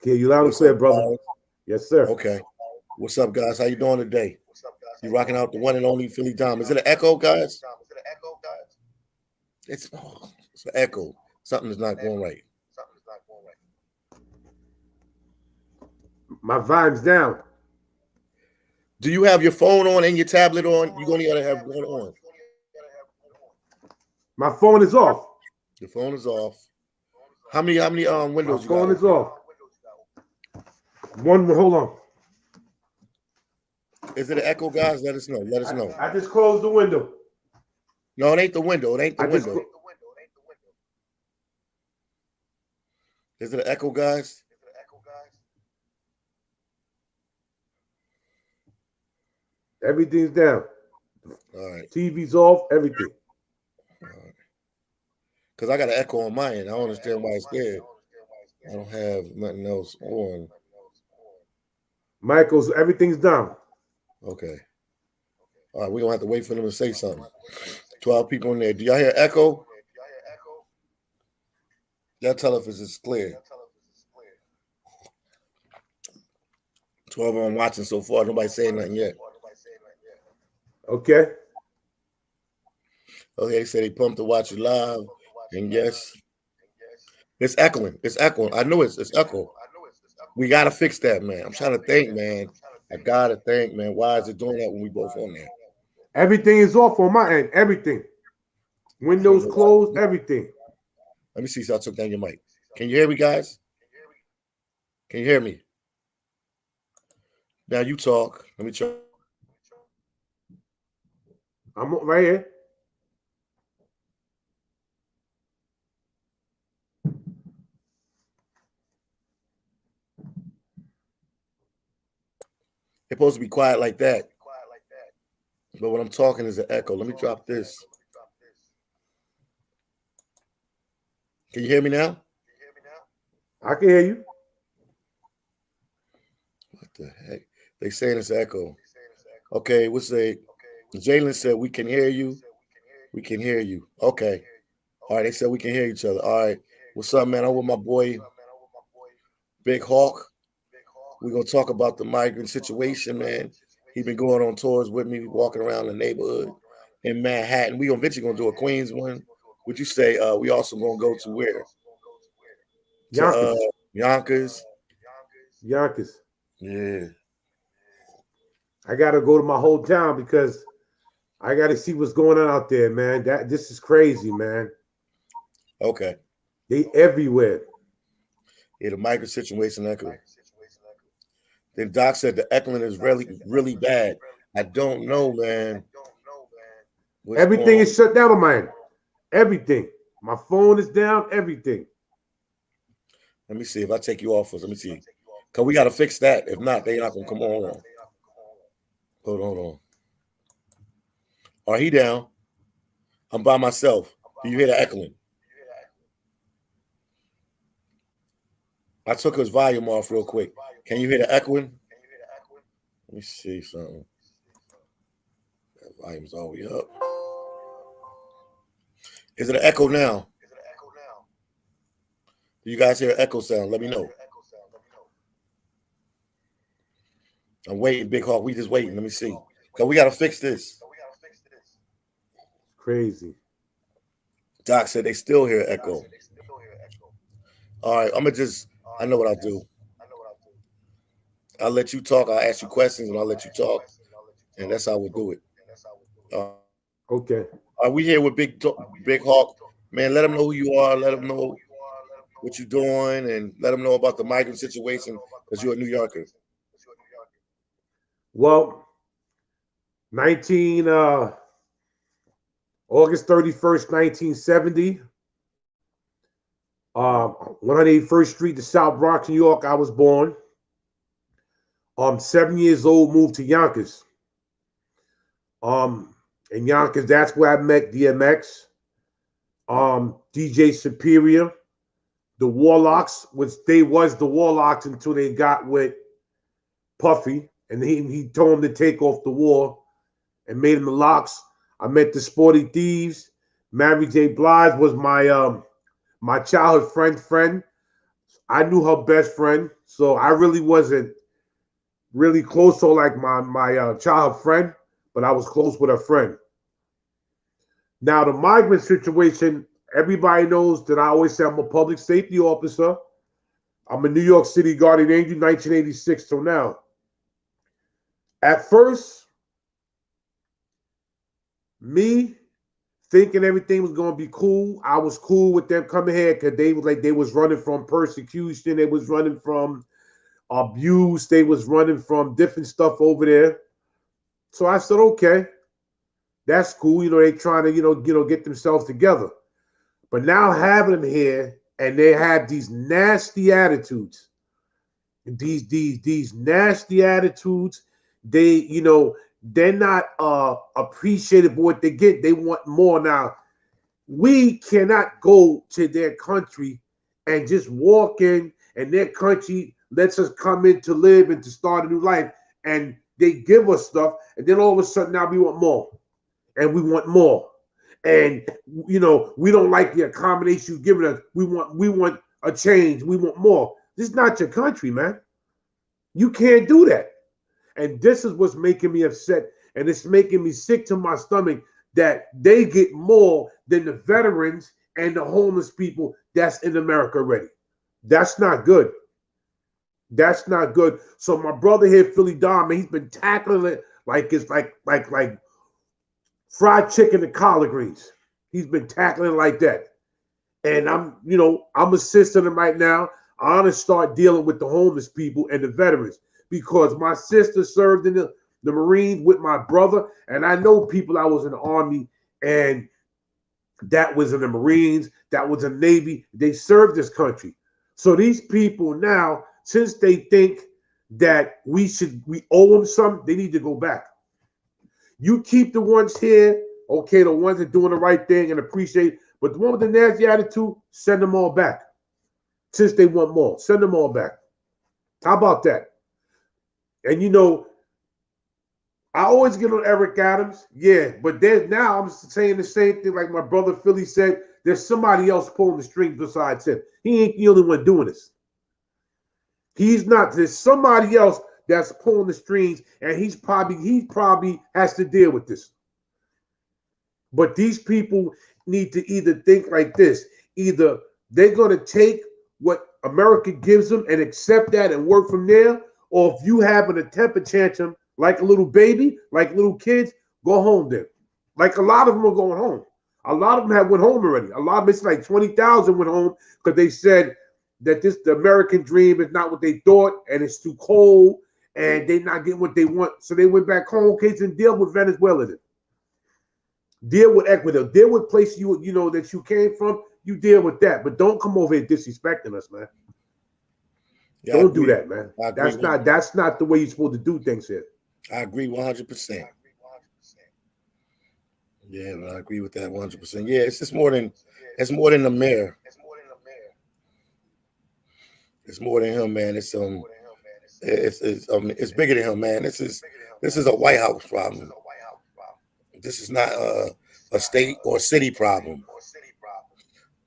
Okay, you loud and clear, brother. Yes, sir. Okay. What's up, guys? How you doing today? You rocking out the one and only Philly Dom. Is it an echo, guys? It's an echo. Something is not going right. My vibe's down. Do you have your phone on and your tablet on? You're going to gotta have one on. My phone is off. Your phone is off. How many windows you got? My phone is off. One, hold on. Is it an echo, guys? Let us know. Let us know. I just closed the window. No, it ain't the window. It ain't the window. Is it an echo, guys? Everything's down. All right. TV's off, everything. Because I got an echo on my end. I don't understand why it's there. I don't have nothing else on. Michael's, everything's down. Okay. All right, we're going to have to wait for them to say something. 12 people in there. Do y'all hear echo? Y'all tell if it's clear. 12 of them watching so far. Nobody saying nothing yet. Okay. Okay, they said they pumped to watch you live. And yes, it's echoing. It's echoing. I know it's echo. We got to fix that, man. I'm trying to think, man. I got to think, man. Why is it doing that when we both on there? Everything is off on my end. Everything. Windows closed, everything. Let me see if I took down your mic. Can you hear me, guys? Can you hear me? Now you talk. Let me try. I'm right here. It's supposed to be quiet like that. But when I'm talking is an echo. Let me drop this. Can you hear me now? I can hear you. What the heck? They saying it's echo. Okay, we'll say Jalen said we can hear you. We can hear you. Okay. All right, they said we can hear each other. All right. What's up, man? I'm with my boy Big Hawk. We're gonna talk about the migrant situation, man. He been going on tours with me, walking around the neighborhood in Manhattan. We eventually gonna do a Queens one. Would you say we also gonna go to where? Yonkers. Yonkers. Yonkers. Yeah. I gotta go to my hometown because I gotta see what's going on out there, man. This is crazy, man. Okay. They everywhere. Yeah, the migrant situation echo. Then Doc said the echoing is really, really bad. I don't know, man. Everything is shut down on mine. Everything. My phone is down. Everything. Let me see if I take you off. Let me see. Because we got to fix that. If not, they're not going to come on. Hold on. All right, he down. I'm by myself. Do you hear the echoing? I took his volume off real quick. Can you hear the echoing? Let me see something. That volume's all the way up. Is it an echo now? Do you guys hear an echo sound? Let me know. I'm waiting, Big Hawk. We just waiting. Let me see. Because we got to fix this. Crazy. Doc said they still hear echo. All right, I know what I'll do. I'll let you talk. I'll ask you questions and I'll let you talk. And that's how we'll do it. Okay. Are we here with Big Hawk? Man, let them know who you are. Let them know what you're doing and let them know about the migrant situation because you're a New Yorker. Well, August 31st, 1970. 181st Street, the South Bronx, New York, I was born. 7 years old, moved to Yonkers. In Yonkers, that's where I met DMX, DJ Superior, the Warlocks, which they was the Warlocks until they got with Puffy, and he told him to take off the war and made him the Locks. I met the Sporty Thieves. Mary J. Blige was my childhood friend. I knew her best friend, so I really wasn't really close to like my childhood friend, but I was close with her friend. Now the migrant situation, everybody knows that I always say I'm a public safety officer. I'm a New York City Guardian Angel, 1986 till now. At first, me thinking everything was gonna be cool, I was cool with them coming here because they was running from persecution, they was running from abuse, they was running from different stuff over there. So I said, okay, that's cool. They trying to get themselves together. But now having them here and they have these nasty attitudes, these nasty attitudes. They're not appreciative of what they get. They want more. Now we cannot go to their country and just walk in, and their country lets us come in to live and to start a new life, and they give us stuff, and then all of a sudden now we want more, and we want more, and we don't like the accommodation you've given us. We want a change. We want more. This is not your country, man. You can't do that. And this is what's making me upset, and it's making me sick to my stomach that they get more than the veterans and the homeless people that's in America already. That's not good. That's not good. So my brother here, phillydom, he's been tackling it like it's like fried chicken and collard greens. He's been tackling it like that. And I'm assisting him right now. I want to start dealing with the homeless people and the veterans because my sister served in the Marines with my brother, and I know people that was in the Army and that was in the Marines, that was in the Navy. They served this country. So these people now, since they think that we owe them something, they need to go back. You keep the ones here, okay, the ones that doing the right thing and appreciate, but the one with the nasty attitude, send them all back. Since they want more, send them all back. How about that? And I always get on Eric Adams, yeah, but there's now I'm saying the same thing like my brother Philly said. There's somebody else pulling the strings besides him. He ain't the only one doing this. He's not. There's somebody else that's pulling the strings, and he probably has to deal with this. But these people need to either think like this: either they're gonna take what America gives them and accept that and work from there, or if you having a temper tantrum like a little baby, like little kids, go home then. Like a lot of them are going home. A lot of them have went home already. A lot of them, it's like 20,000 went home because they said that the American dream is not what they thought and it's too cold and they're not getting what they want. So they went back home, okay, and deal with Venezuela then. Deal with Ecuador. Deal with places that you came from. You deal with that. But don't come over here disrespecting us, man. Yeah, don't do that, man. That's not the way you're supposed to do things here. I agree 100%. Yeah, I agree with that 100%. Yeah, it's more than the mayor. It's more than him, man. It's bigger than him, man. This is a White House problem. This is not a state or city problem.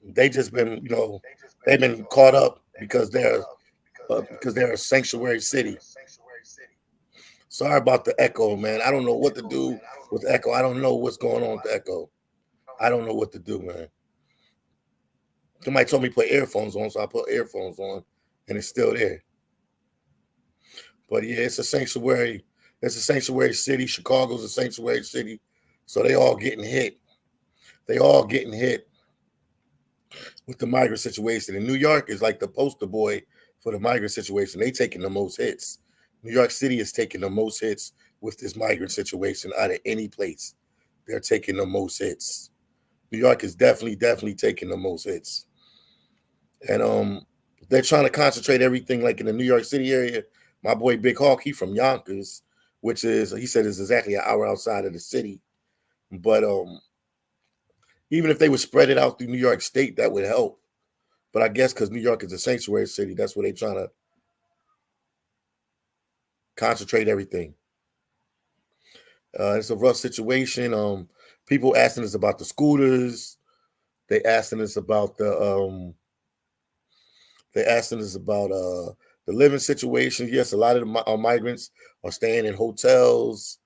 They just been, they've been caught up because they're a sanctuary city. Sorry about the echo, man. I don't know what to do with the echo. I don't know what's going on with the echo. I don't know what to do, man. Somebody told me to put earphones on, so I put earphones on, and it's still there. But yeah, it's a sanctuary. It's a sanctuary city. Chicago's a sanctuary city. So they all getting hit. They all getting hit with the migrant situation. And New York is like the poster boy for the migrant situation. They taking the most hits. New York City is taking the most hits with this migrant situation out of any place. They're taking the most hits. New York is definitely taking the most hits. And they're trying to concentrate everything like in the New York City area. My boy Big Hawk, he from Yonkers, which is, he said, is exactly an hour outside of the city. But even if they would spread it out through New York State, that would help. But I guess because New York is a sanctuary city, that's where they're trying to concentrate everything. It's a rough situation. People asking us about the scooters. They asking us about the They asking us about the living situation. Yes, a lot of the migrants are staying in hotels.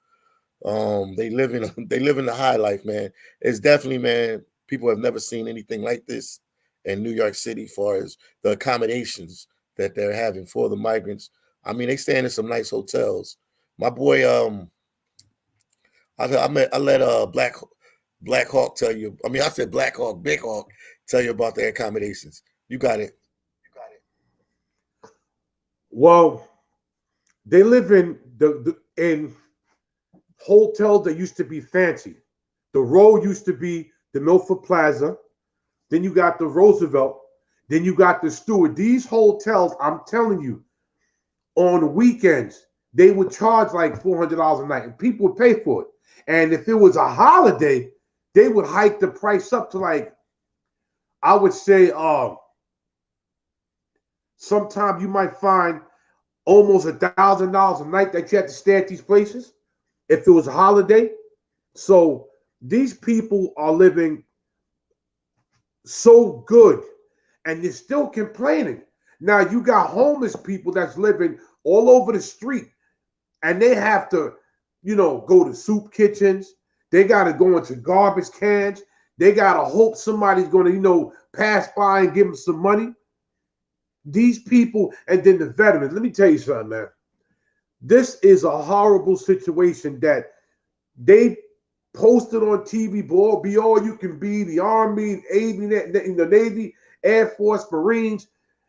They live in they live in the high life, man. It's definitely, man. People have never seen anything like this in New York City, as far as the accommodations that they're having for the migrants. I mean, they staying in some nice hotels. My boy, I let Black Hawk tell you. I mean, I said Black Hawk, Big Hawk tell you about their accommodations. You got it. Well, they live in in hotels that used to be fancy. The Row used to be the Milford Plaza. Then you got the Roosevelt. Then you got the Stewart. These hotels, I'm telling you, on weekends, they would charge like $400 a night, and people would pay for it. And if it was a holiday, they would hike the price up to like, I would say, sometime you might find almost $1,000 a night that you had to stay at these places if it was a holiday. So these people are living so good, and they're still complaining. Now you got homeless people that's living all over the street, and they have to, go to soup kitchens. They got to go into garbage cans. They got to hope somebody's going to, pass by and give them some money. These people, and then the veterans. Let me tell you something, man. This is a horrible situation that they posted on TV. Be all you can be, the Army, the Navy, Air Force, Marines,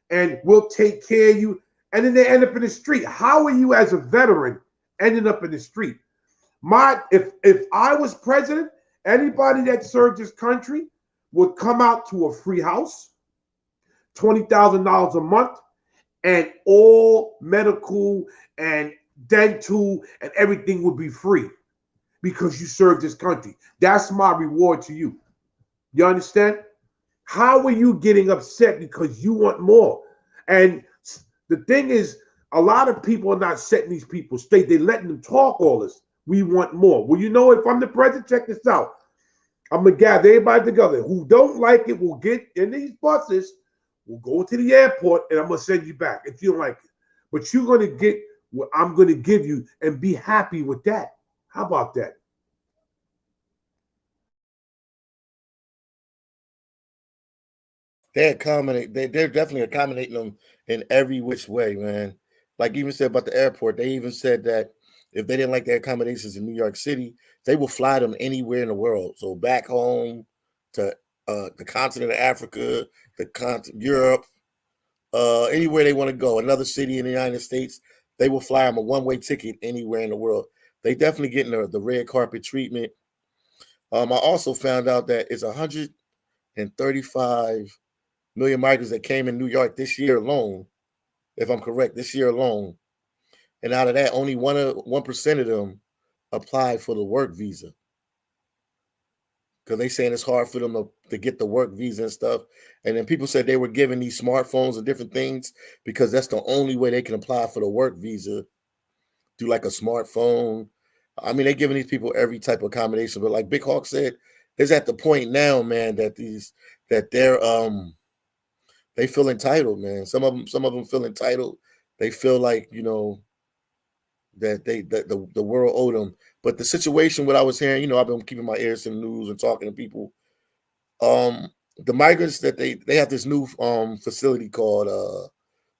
and we'll take care of you. And then they end up in the street. How are you, as a veteran, ending up in the street? If I was president, anybody that served this country would come out to a free house, $20,000 a month, and all medical and dental and everything would be free because you served this country. That's my reward to you. You understand? How are you getting upset because you want more? And the thing is, a lot of people are not setting these people straight. They're letting them talk all this. We want more. Well, if I'm the president, check this out. I'm going to gather everybody together. Who don't like it will get in these buses. We'll go to the airport, and I'm going to send you back if you don't like it. But you're going to get what I'm going to give you and be happy with that. How about that? They're definitely accommodating them in every which way, man. Like even said about the airport, they even said that if they didn't like their accommodations in New York City, they will fly them anywhere in the world. So back home to the continent of Africa, the continent Europe, anywhere they want to go, another city in the United States, they will fly them a one-way ticket anywhere in the world. They definitely getting the red carpet treatment. I also found out that it's 135 million migrants that came in New York this year alone, if I'm correct, this year alone. And out of that, only 1% of them applied for the work visa. Because they saying it's hard for them to get the work visa and stuff. And then people said they were given these smartphones and different things because that's the only way they can apply for the work visa, do like a smartphone. I mean, they're giving these people every type of accommodation. But like Big Hawk said, it's at the point now, man, that they feel entitled, man. Some of them feel entitled. They feel like, that the world owed them. But the situation, what I was hearing, I've been keeping my ears to the news and talking to people. The migrants that they have this new facility called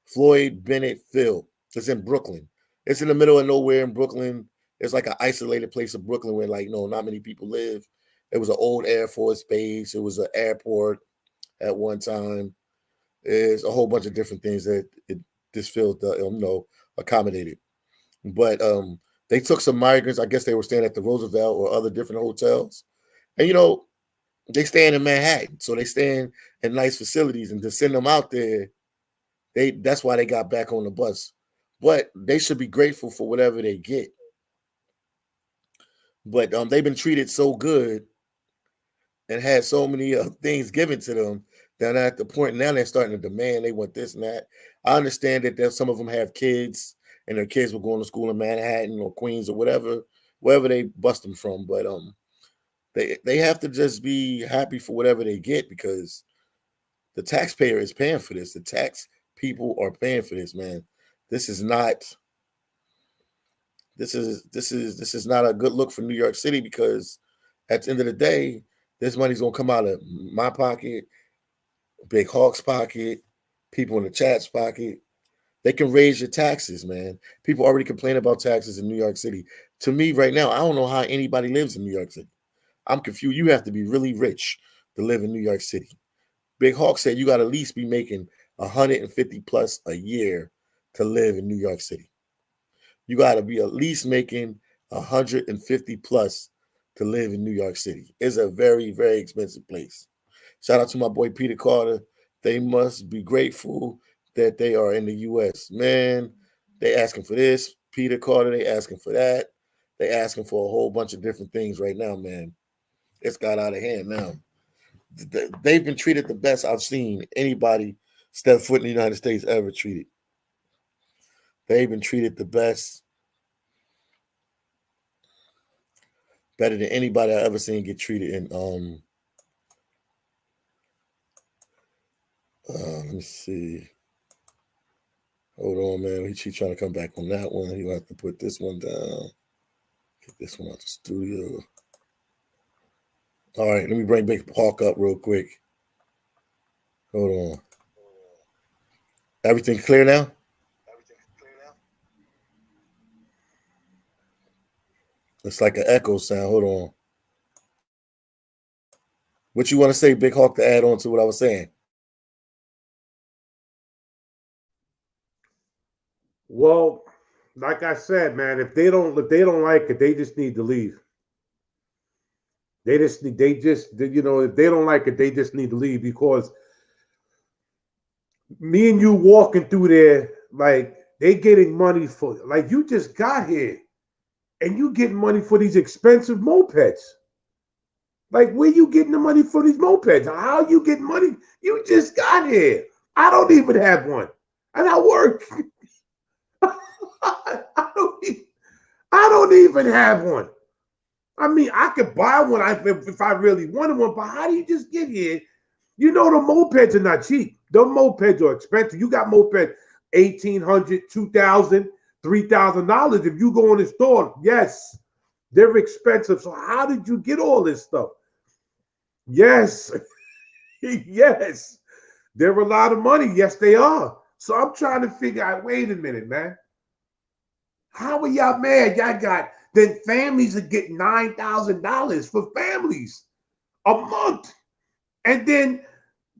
Floyd Bennett Field. It's in Brooklyn. It's in the middle of nowhere in Brooklyn. It's like an isolated place of Brooklyn where not many people live. It was an old Air Force base. It was an airport at one time. There's a whole bunch of different things that this field accommodated. But they took some migrants. I guess they were staying at the Roosevelt or other different hotels. And, they staying in Manhattan. So they staying in nice facilities, and to send them out there, that's why they got back on the bus. But they should be grateful for whatever they get. But they've been treated so good and had so many things given to them that at the point now they're starting to demand they want this and that. I understand that some of them have kids and their kids were going to school in Manhattan or Queens or wherever they bust them from. But they have to just be happy for whatever they get because the taxpayer is paying for this. The people are paying for this, man. This is not not a good look for New York City, because at the end of the day, this money's gonna come out of my pocket, Big Hawk's pocket, people in the chat's pocket. They can raise your taxes, man. People already complain about taxes in New York City. To me, right now, I don't know how anybody lives in New York City. I'm confused. You have to be really rich to live in New York City. Big Hawk said you got to at least be making 150 plus a year to live in New York City. You got to be at least making 150 plus to live in New York City. It's a very, very expensive place. Shout out to my boy Peter Carter. They must be grateful that they are in the U.S. Man, they asking for this. Peter Carter, they asking for that. They asking for a whole bunch of different things right now, man. It's got out of hand now. They've been treated the best I've seen anybody step foot in the United States ever treated. They've been treated the best, better than anybody I ever seen get treated in. Let me see. Hold on, man. He's trying to come back on that one. He'll have to put this one down. Get this one out the studio. All right, let me bring Big Hawk up real quick. Hold on. Everything clear now? It's like an echo sound. Hold on. What you want to say, Big Hawk, to add on to what I was saying? Well, like I said, man, if they don't like it, they just need to leave. If they don't like it, they just need to leave, because me and you walking through there, like, they getting money for, like, you just got here and you getting money for these expensive mopeds. Like, where you getting the money for these mopeds? How you getting money? You just got here. I don't even have one, and I work. I don't even have one. I mean, I could buy one if I really wanted one, but how do you just get here? You know, the mopeds are not cheap. The mopeds are expensive. You got mopeds $1,800, $2,000, $3,000. If you go in the store, yes, they're expensive. So how did you get all this stuff? Yes, yes, they're a lot of money. Yes, they are. So I'm trying to figure out. Wait a minute, man. How are y'all mad? Y'all got, then families are getting $9,000 for families a month. And then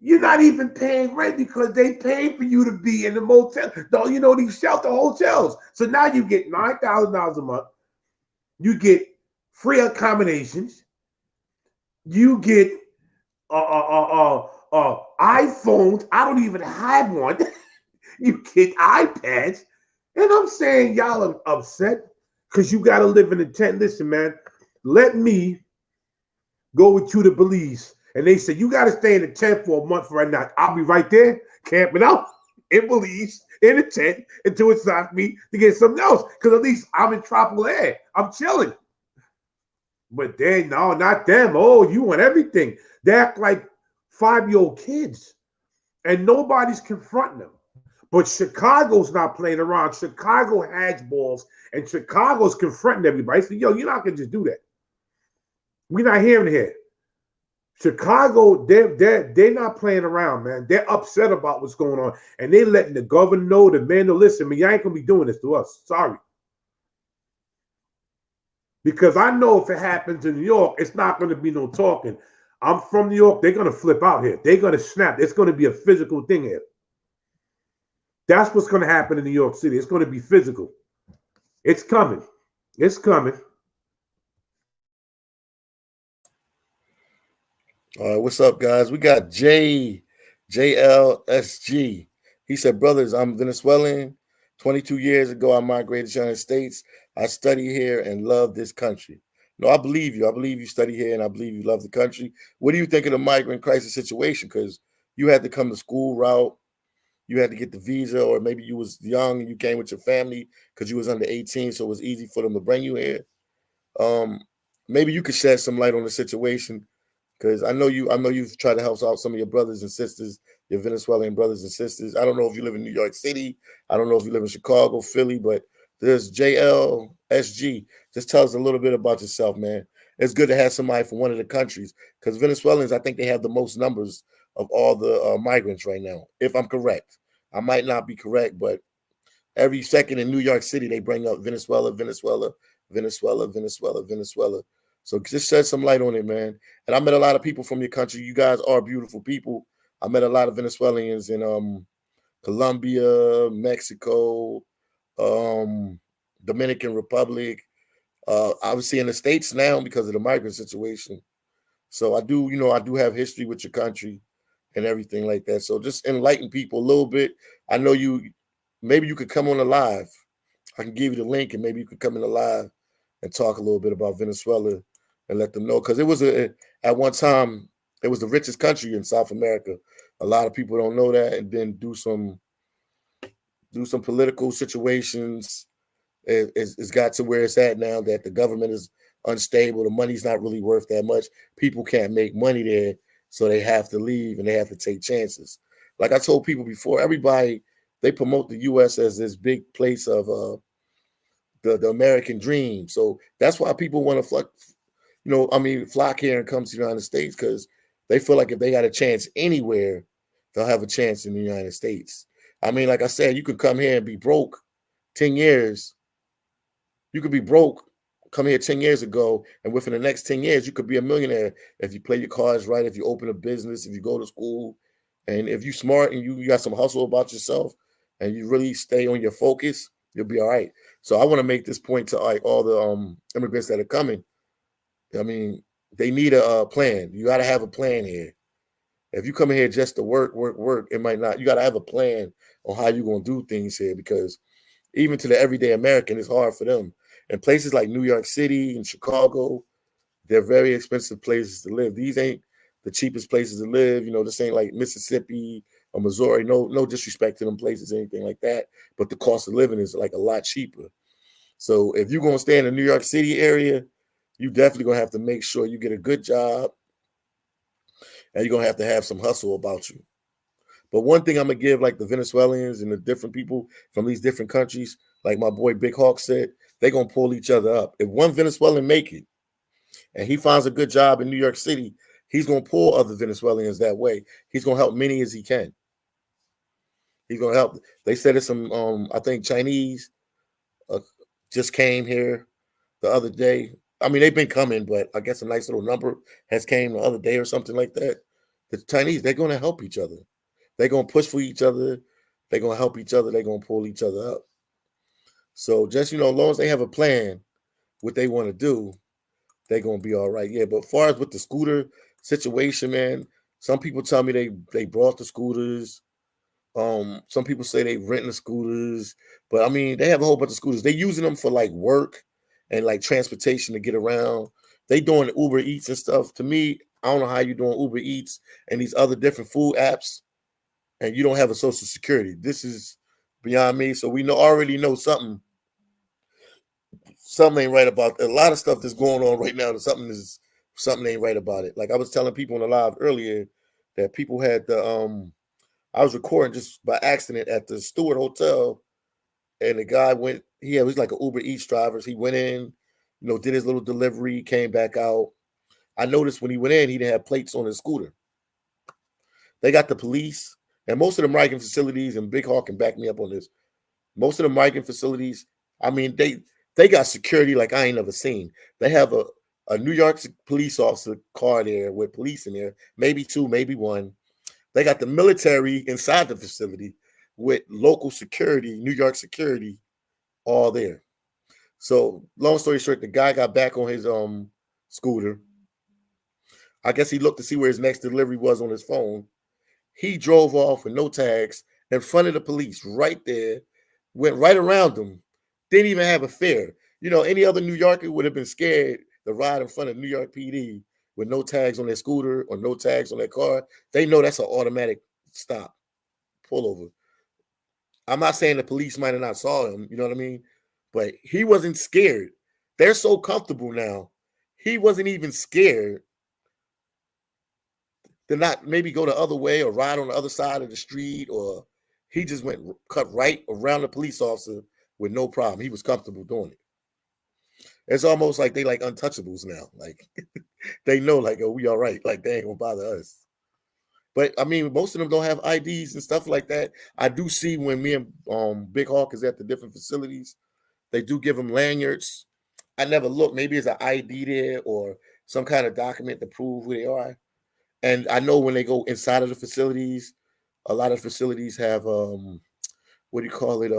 you're not even paying rent because they pay for you to be in the motel. Though, you know, these shelter hotels. So now you get $9,000 a month. You get free accommodations. You get iPhones. I don't even have one. You get iPads. And I'm saying y'all are upset because you got to live in a tent. Listen, man, let me go with you to Belize. And they said, you got to stay in the tent for a month right now. I'll be right there camping out in Belize in the tent until it's time for me to get something else. Because at least I'm in tropical air. I'm chilling. But then, no, not them. Oh, you want everything. They act like 5-year-old kids. And nobody's confronting them. But Chicago's not playing around. Chicago has balls, and Chicago's confronting everybody. So, yo, you're not gonna just do that. We're not hearing here. Chicago, they're not playing around, man. They're upset about what's going on, and they letting the governor know, the man know, listen, man, you ain't gonna be doing this to us. Sorry. Because I know if it happens in New York, it's not gonna be no talking. I'm from New York, they're gonna flip out here. They're gonna snap. It's gonna be a physical thing here. That's what's going to happen in New York City. It's going to be physical. It's coming. It's coming. All right, what's up, guys? We got JLSG. He said, brothers, I'm Venezuelan. 22 years ago, I migrated to the United States. I study here and love this country. No, I believe you. I believe you study here, and I believe you love the country. What do you think of the migrant crisis situation? Because you had to come the school route. You had to get the visa, or maybe you was young and you came with your family because you was under 18, so it was easy for them to bring you here. Maybe you could shed some light on the situation Because I know you've tried to help out some of your brothers and sisters, your Venezuelan brothers and sisters. I don't know if you live in New York City. I don't know if you live in Chicago, Philly, but there's JLSG. Just tell us a little bit about yourself, man. It's good to have somebody from one of the countries because Venezuelans, I think they have the most numbers of all the migrants right now, if I'm correct. I might not be correct, but every second in New York City, they bring up Venezuela, Venezuela, Venezuela, Venezuela, Venezuela. So just shed some light on it, man. And I met a lot of people from your country. You guys are beautiful people. I met a lot of Venezuelans in Colombia, Mexico, um, Dominican Republic. Obviously in the States now because of the migrant situation. So I do have history with your country and everything like that. So just enlighten people a little bit. I know maybe you could come on the live. I can give you the link and maybe you could come in the live and talk a little bit about Venezuela and let them know. Because at one time, it was the richest country in South America. A lot of people don't know that, and then do some political situations. It's got to where it's at now that the government is unstable. The money's not really worth that much. People can't make money there, so they have to leave and they have to take chances. Like I told people before, everybody, they promote the U.S. as this big place of the American dream. So that's why people want to flock here and come to the United States because they feel like if they got a chance anywhere, they'll have a chance in the United States. I mean, like I said, you could come here and be broke 10 years. You could be broke, come here 10 years ago, and within the next 10 years, you could be a millionaire if you play your cards right, if you open a business, if you go to school, and if you're smart and you got some hustle about yourself and you really stay on your focus, you'll be all right. So I want to make this point to all the immigrants that are coming. I mean, they need a plan. You got to have a plan here. If you come in here just to work, it might not. You got to have a plan on how you're going to do things here because even to the everyday American, it's hard for them. And places like New York City and Chicago, they're very expensive places to live. These ain't the cheapest places to live. This ain't like Mississippi or Missouri. No disrespect to them places, anything like that. But the cost of living is like a lot cheaper. So if you're going to stay in the New York City area, you definitely going to have to make sure you get a good job and you're going to have some hustle about you. But one thing I'm going to give like the Venezuelans and the different people from these different countries, like my boy Big Hawk said, they're going to pull each other up. If one Venezuelan make it and he finds a good job in New York City, he's going to pull other Venezuelans that way. He's going to help many as he can. He's going to help. They said it's some, I think Chinese just came here the other day. I mean, they've been coming, but I guess a nice little number has came the other day or something like that. The Chinese, they're going to help each other. They're going to push for each other. They're going to help each other. They're going to pull each other up. So just, as long as they have a plan, what they want to do, they're going to be all right. Yeah, but as far as with the scooter situation, man, some people tell me they brought the scooters. Some people say they renting the scooters. But, I mean, they have a whole bunch of scooters. They're using them for, like, work and, like, transportation to get around. They doing Uber Eats and stuff. To me, I don't know how you're doing Uber Eats and these other different food apps and you don't have a social security. This is beyond me. So we already know something ain't right about a lot of stuff that's going on right now. Something ain't right about it. Like I was telling people on the live earlier that people had I was recording just by accident at the Stewart Hotel, and the guy he was like an Uber Eats driver. He went in, did his little delivery, came back out. I noticed when he went in, he didn't have plates on his scooter. They got the police, and most of the migrant facilities, and Big Hawk can back me up on this, most of the migrant facilities, I mean, they got security like I ain't never seen. They have a New York police officer car there with police in there, maybe two, maybe one. They got the military inside the facility with local security, New York security, all there. So long story short, the guy got back on his scooter. I guess he looked to see where his next delivery was on his phone. He drove off with no tags in front of the police right there, went right around them, didn't even have a fare. Any other New Yorker would have been scared to ride in front of New York PD with no tags on their scooter or no tags on their car. They know that's an automatic stop, pull over. I'm not saying the police might have not saw him, you know what I mean? But he wasn't scared. They're so comfortable now. He wasn't even scared to not maybe go the other way or ride on the other side of the street, or he just cut right around the police officer with no problem. He was comfortable doing it. It's almost like they like untouchables now. Like they know, like, oh, we all right. Like they ain't gonna bother us. But I mean, most of them don't have IDs and stuff like that. I do see when me and Big Hawk is at the different facilities, they do give them lanyards. I never look. Maybe it's an ID there or some kind of document to prove who they are. And I know when they go inside of the facilities, a lot of facilities have what do you call it?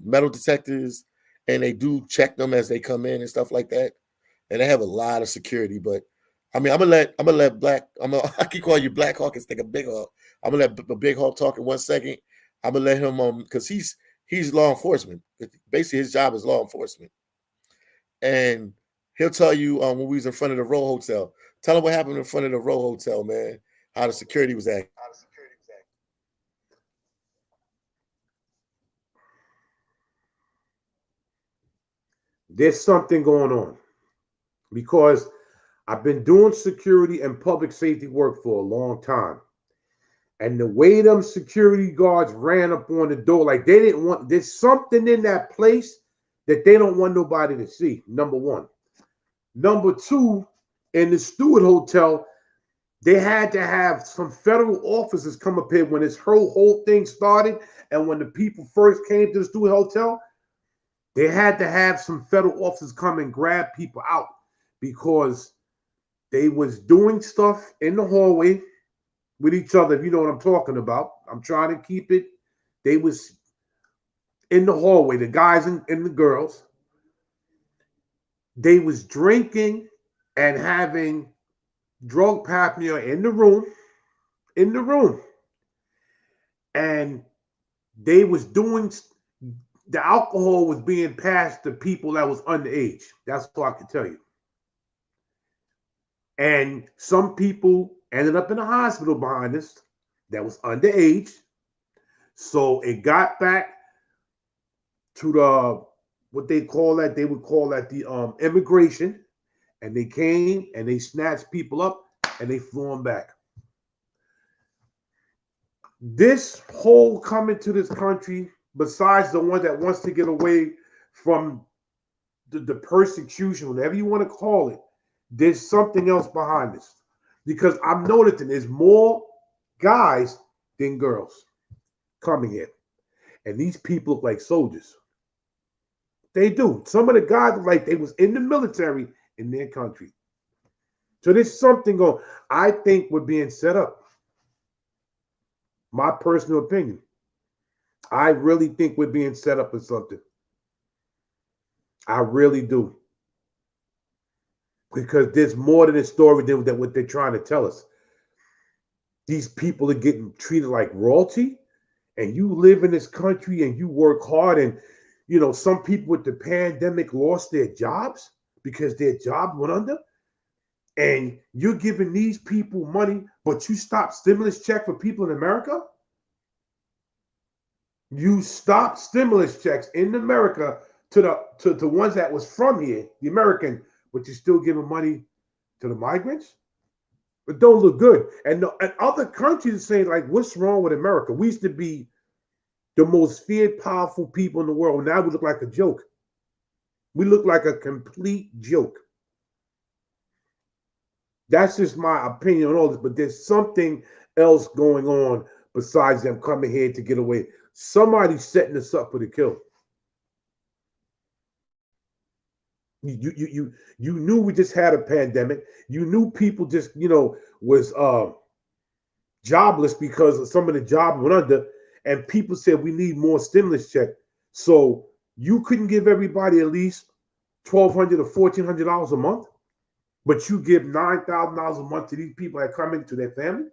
Metal detectors, and they do check them as they come in and stuff like that. And they have a lot of security. But I mean, I'm gonna let Black. I keep calling you Black Hawk instead of Big Hawk. I'm gonna let Big Hawk talk in 1 second. I'm gonna let him because he's law enforcement. Basically, his job is law enforcement, and he'll tell you when we was in front of the Row Hotel. Tell him what happened in front of the Row Hotel, man. How the security was acting. There's something going on because I've been doing security and public safety work for a long time. And the way them security guards ran up on the door, like they didn't want, there's something in that place that they don't want nobody to see, number one. Number two, in the Stewart Hotel, they had to have some federal officers come up here when this whole thing started. And when the people first came to the Stewart Hotel, they had to have some federal officers come and grab people out because they was doing stuff in the hallway with each other, if you know what I'm talking about. I'm trying to keep it. They was in the hallway, the guys and the girls. They was drinking and having drug paraphernalia in the room. And they was doing, the alcohol was being passed to people that was underage. That's all I can tell you. And some people ended up in the hospital behind this that was underage. So it got back to the, what they call that, they would call that the immigration. And they came and they snatched people up and they flew them back. This whole coming to this country, besides the one that wants to get away from the persecution, whatever you want to call it, there's something else behind this. Because I'm noticing there's more guys than girls coming here. And these people look like soldiers. They do. Some of the guys look like they was in the military in their country. So there's something going. I think we're being set up. My personal opinion. I really think we're being set up for something. I really do. Because there's more than a story than what they're trying to tell us. These people are getting treated like royalty, and you live in this country and you work hard, and you know some people with the pandemic lost their jobs because their job went under, and you're giving these people money, but you stop stimulus check for people in America. You stop stimulus checks in America to the ones that was from here, the American, but you're still giving money to the migrants. It don't look good. And other countries are saying, like, what's wrong with America? We used to be the most feared, powerful people in the world. Now we look like a joke. We look like a complete joke. That's just my opinion on all this, but there's something else going on besides them coming here to get away. Somebody's setting us up for the kill. You knew we just had a pandemic. You knew people just, was jobless because some of the jobs went under, and people said we need more stimulus check. So you couldn't give everybody at least $1,200 or $1,400 a month, but you give $9,000 a month to these people that come into their family.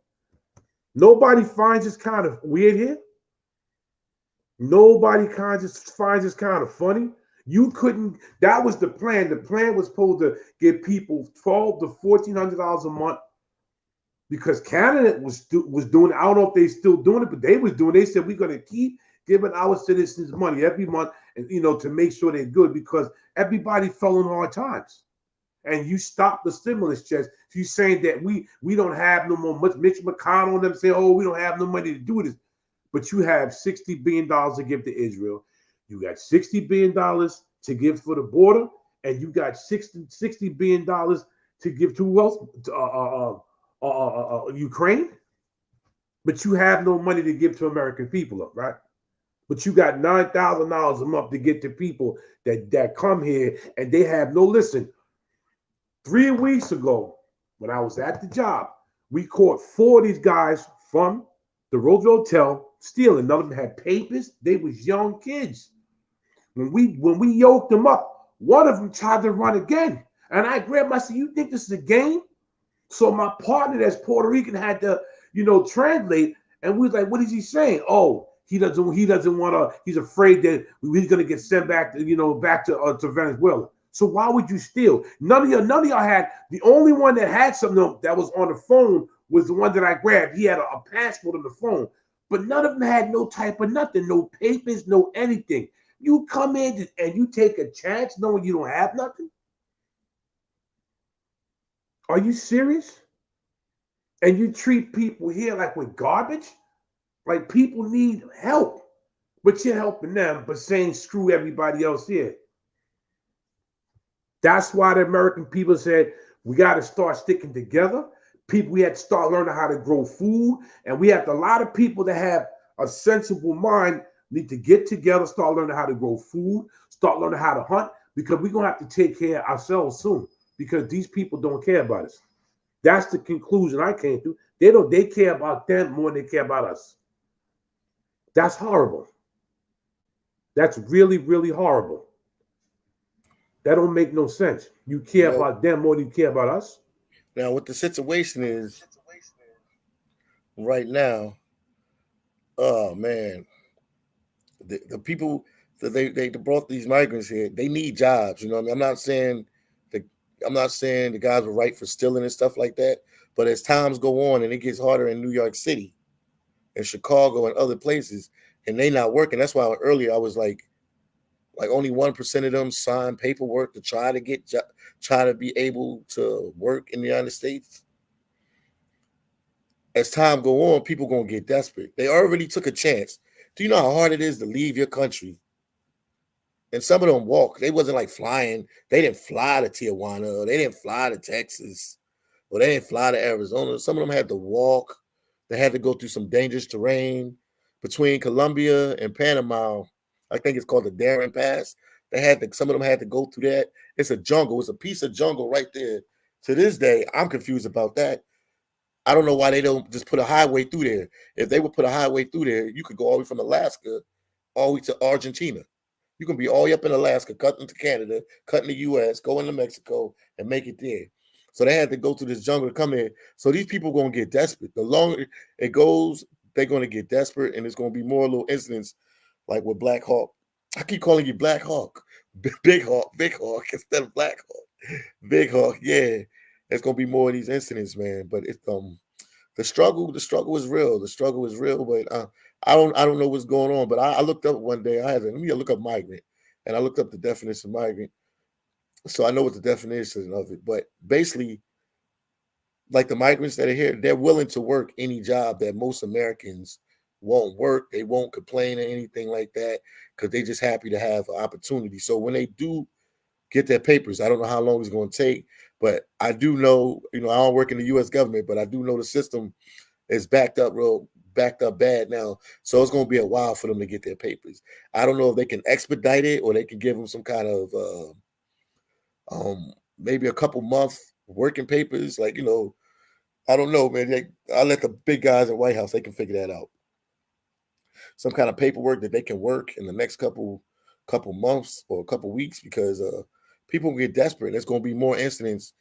Nobody finds this kind of weird here. Nobody finds this kind of funny. You couldn't. That was the plan. The plan was supposed to give people $1,200 to $1,400 a month because Canada was doing it. I don't know if they're still doing it, but they was doing. They said we're going to keep giving our citizens money every month, and to make sure they're good because everybody fell in hard times. and you stop the stimulus checks. You saying that we don't have no more much. Mitch McConnell and them say, oh, we don't have no money to do this. But you have $60 billion to give to Israel. You got $60 billion to give for the border, and you got $60 billion to give to who else? Ukraine. But you have no money to give to American people, right? But you got $9,000 a month to get to people that come here, and they have no listen. 3 weeks ago, when I was at the job, we caught 4 of these guys from the Roosevelt Hotel stealing. None of them had papers. They was young kids. When we yoked them up, one of them tried to run again. And I grabbed him. I said, you think this is a game? So my partner that's Puerto Rican had to, translate. And we was like, what is he saying? Oh, he doesn't want to, he's afraid that he's going to get sent back to, back to Venezuela. So why would you steal? None of y'all had, the only one that had something that was on the phone was the one that I grabbed. He had a passport on the phone, but none of them had no type of nothing, no papers, no anything. You come in and you take a chance knowing you don't have nothing? Are you serious? And you treat people here like with garbage? Like people need help, but you're helping them, but saying screw everybody else here. That's why the American people said we got to start sticking together. We had to start learning how to grow food, and we have a lot of people that have a sensible mind need to get together, start learning how to grow food, start learning how to hunt, because we're gonna have to take care of ourselves soon, because these people don't care about us. That's the conclusion I came to. They care about them more than they care about us. That's horrible. That's really, really horrible. That don't make no sense. You care about them more than you care about us. Now, what the situation is right now, oh man, the people that they brought these migrants here, they need jobs. You know what I mean? I'm not saying the guys were right for stealing and stuff like that, but as times go on and it gets harder in New York City and Chicago and other places, and they not working. That's why earlier I was like only 1% of them sign paperwork to try to be able to work in the United States. As time go on, people gonna get desperate. They already took a chance. Do you know how hard it is to leave your country? And some of them walk. They wasn't like flying. They didn't fly to Tijuana. They didn't fly to Texas. Or they didn't fly to Arizona. Some of them had to walk. They had to go through some dangerous terrain between Colombia and Panama. I think it's called the Darien Pass. Some of them had to go through that. It's a jungle. It's a piece of jungle right there. To this day, I'm confused about that. I don't know why they don't just put a highway through there. If they would put a highway through there, you could go all the way from Alaska all the way to Argentina. You can be all the way up in Alaska, cut into Canada, cut in the U.S., go into Mexico, and make it there. So they had to go through this jungle to come in. So these people are going to get desperate. The longer it goes, they're going to get desperate, and there's going to be more little incidents like with Black Hawk. I keep calling you Black Hawk. Big Hawk instead of Black Hawk. Big Hawk, yeah. There's going to be more of these incidents, man. But it's the struggle is real. The struggle is real, but I don't know what's going on. But I looked up one day. Let me look up migrant, and I looked up the definition of migrant, so I know what the definition of it. But basically, like the migrants that are here, they're willing to work any job that most Americans won't work. They won't complain or anything like that because they're just happy to have an opportunity. So when they do get their papers, I don't know how long it's going to take, but I do know, I don't work in the U.S. government, but I do know the system is backed up bad now. So it's going to be a while for them to get their papers. I don't know if they can expedite it or they can give them some kind of maybe a couple months working papers. Like, I don't know, man. I'll let the big guys at White House, they can figure that out. Some kind of paperwork that they can work in the next couple months or a couple weeks, because people will get desperate. There's going to be more incidents,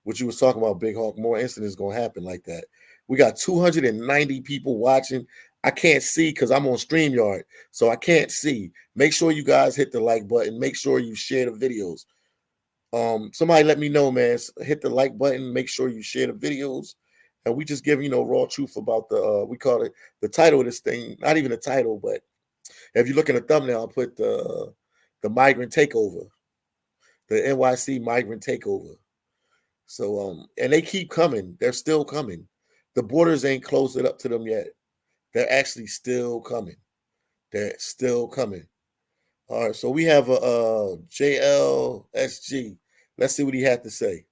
which you was talking about, Big Hawk. More incidents going to happen like that. We got 290 people watching. I can't see because I'm on StreamYard, so I can't see. Make sure you guys hit the like button. Make sure you share the videos. Somebody let me know, man. Hit the like button. Make sure you share the videos. And we just give, raw truth about we call it the title of this thing. Not even the title, but if you look in the thumbnail, I'll put the migrant takeover, the NYC migrant takeover. So and they keep coming. They're still coming. The borders ain't closed it up to them yet. They're actually still coming. They're still coming. All right, so we have a JLSG. Let's see what he had to say.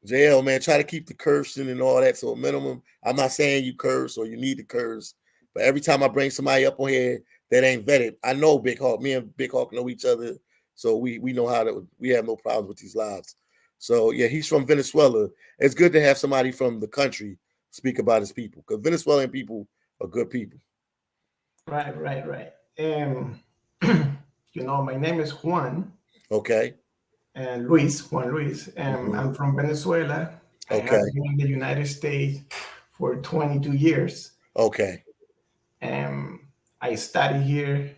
JL, man, try to keep the cursing and all that. So minimum, I'm not saying you curse or you need to curse, but every time I bring somebody up on here that ain't vetted, I know Big Hawk. Me and Big Hawk know each other, so we know how to. We have no problems with these lives. So yeah, he's from Venezuela. It's good to have somebody from the country speak about his people, because Venezuelan people are good people. Right. My name is Juan. Okay. And Juan Luis. I'm from Venezuela. I have been in the United States for 22 years. Okay. I study here.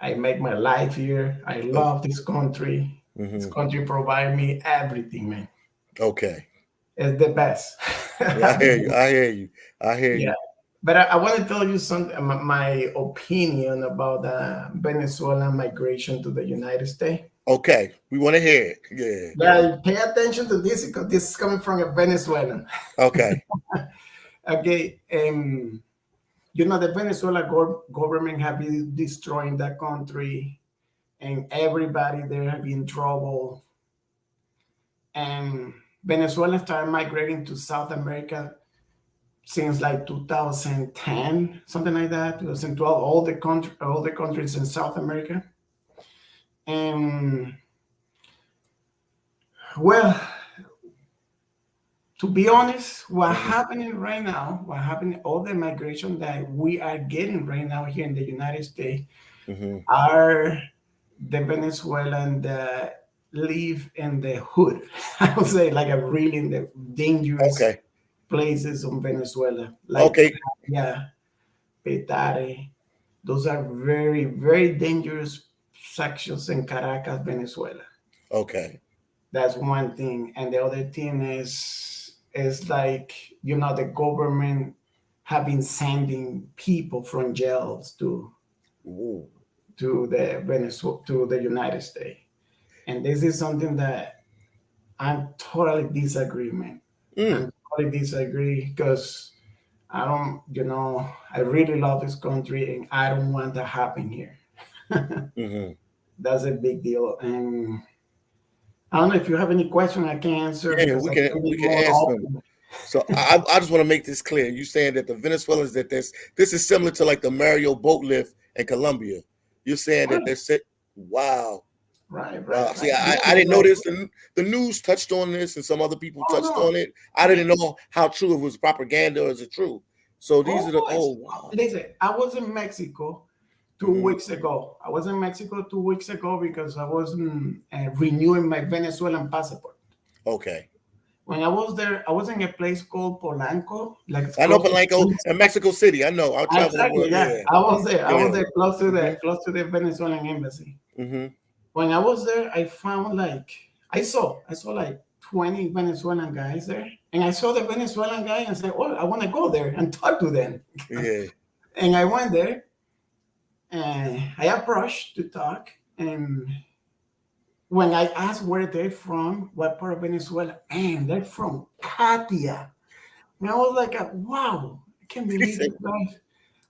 I make my life here. I love this country. This country provides me everything, man. Okay. It's the best. I hear you. But I want to tell you something, my opinion about the Venezuelan migration to the United States. Okay, we want to hear it. Yeah. Pay attention to this because this is coming from a Venezuelan. Okay. Okay. The Venezuelan government have been destroying that country, and everybody there have been in trouble. And Venezuela started migrating to South America since like 2010, something like that, 2012. All the countries in South America. And well, to be honest, what's happening right now, all the migration that we are getting right now here in the United States are the Venezuelan that live in the hood. I would say like a really in the dangerous places in Venezuela. Like Petare. Those are very, very dangerous sections in Caracas, Venezuela. Okay. That's one thing. And the other thing is like, the government have been sending people from jails to the United States. And this is something that I'm totally disagreement. I totally disagree because I don't, I really love this country and I don't want that happen here. That's a big deal. And I don't know if you have any question I can answer. Yeah, we can answer them. So I just want to make this clear. You saying that the Venezuelans that this is similar to like the Mario boat lift in Colombia. You're saying that they're sick. Wow. Right. See, I didn't know this. The news touched on this, and some other people touched on it. I didn't know how true it was propaganda or is it true. So these are the wow. Listen, I was in Mexico 2 weeks ago. I was in Mexico 2 weeks ago because I was renewing my Venezuelan passport. Okay. When I was there, I was in a place called Polanco. I know Polanco in Mexico City. I know. Exactly. Yeah. I was there. I was there close to the Venezuelan embassy. When I was there, I found I saw like 20 Venezuelan guys there. And I saw the Venezuelan guy and said, I want to go there and talk to them. Yeah. And I went there and I approached to talk. And when I asked where they're from, what part of Venezuela, man, they're from Katia. And I was like, wow, I can't believe it.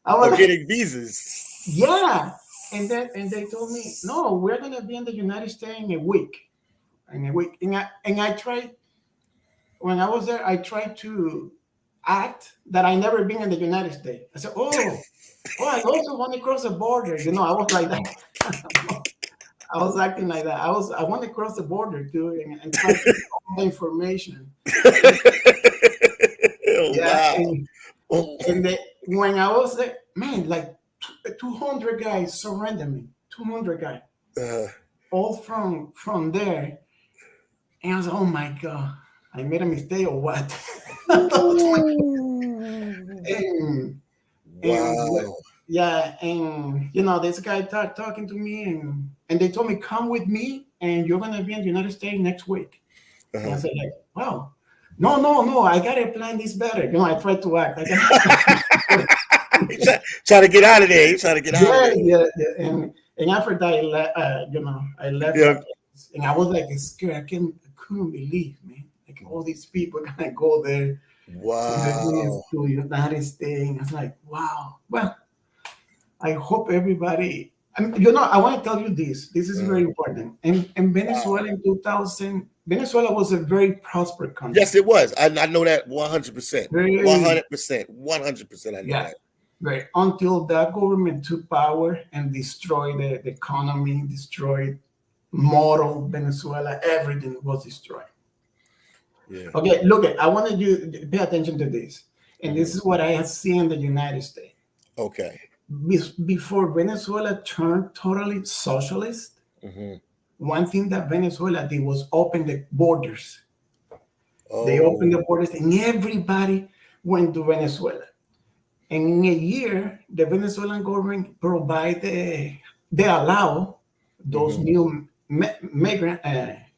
I was getting visas. Yeah. And they told me, no, we're going to be in the United States in a week. And I tried, when I was there, I tried to act that I never been in the United States. I said, I also want to cross the border. I was like that. I was acting like that. I want to cross the border too and try to get all the information. And when I was there, man, like 200 guys surrendered me. 200 guys, all from there. And I was like, oh my God, I made a mistake or what? And this guy started talking to me and they told me, come with me and you're going to be in the United States next week. And I said, like, wow, no, I got to plan this better. I tried to act. Try to get out of there. You try to get out of there. Yeah. And after that, I left that place, and I was like scared. I couldn't believe, man. Like all these people are gonna go there Wow. to the United States. It's like, wow. Well, I hope everybody. I want to tell you this. This is very important. In Venezuela in 2000, Venezuela was a very prosperous country. Yes, it was. I know that 100%. 100%. 100%. I know that. Right. Until that government took power and destroyed the economy, destroyed model Venezuela, everything was destroyed. Yeah. Okay, look, I wanted you to pay attention to this. And this is what I have seen in the United States. Okay. Before Venezuela turned totally socialist, one thing that Venezuela did was open the borders. They opened the borders and everybody went to Venezuela. And in a year, the Venezuelan government they allow those new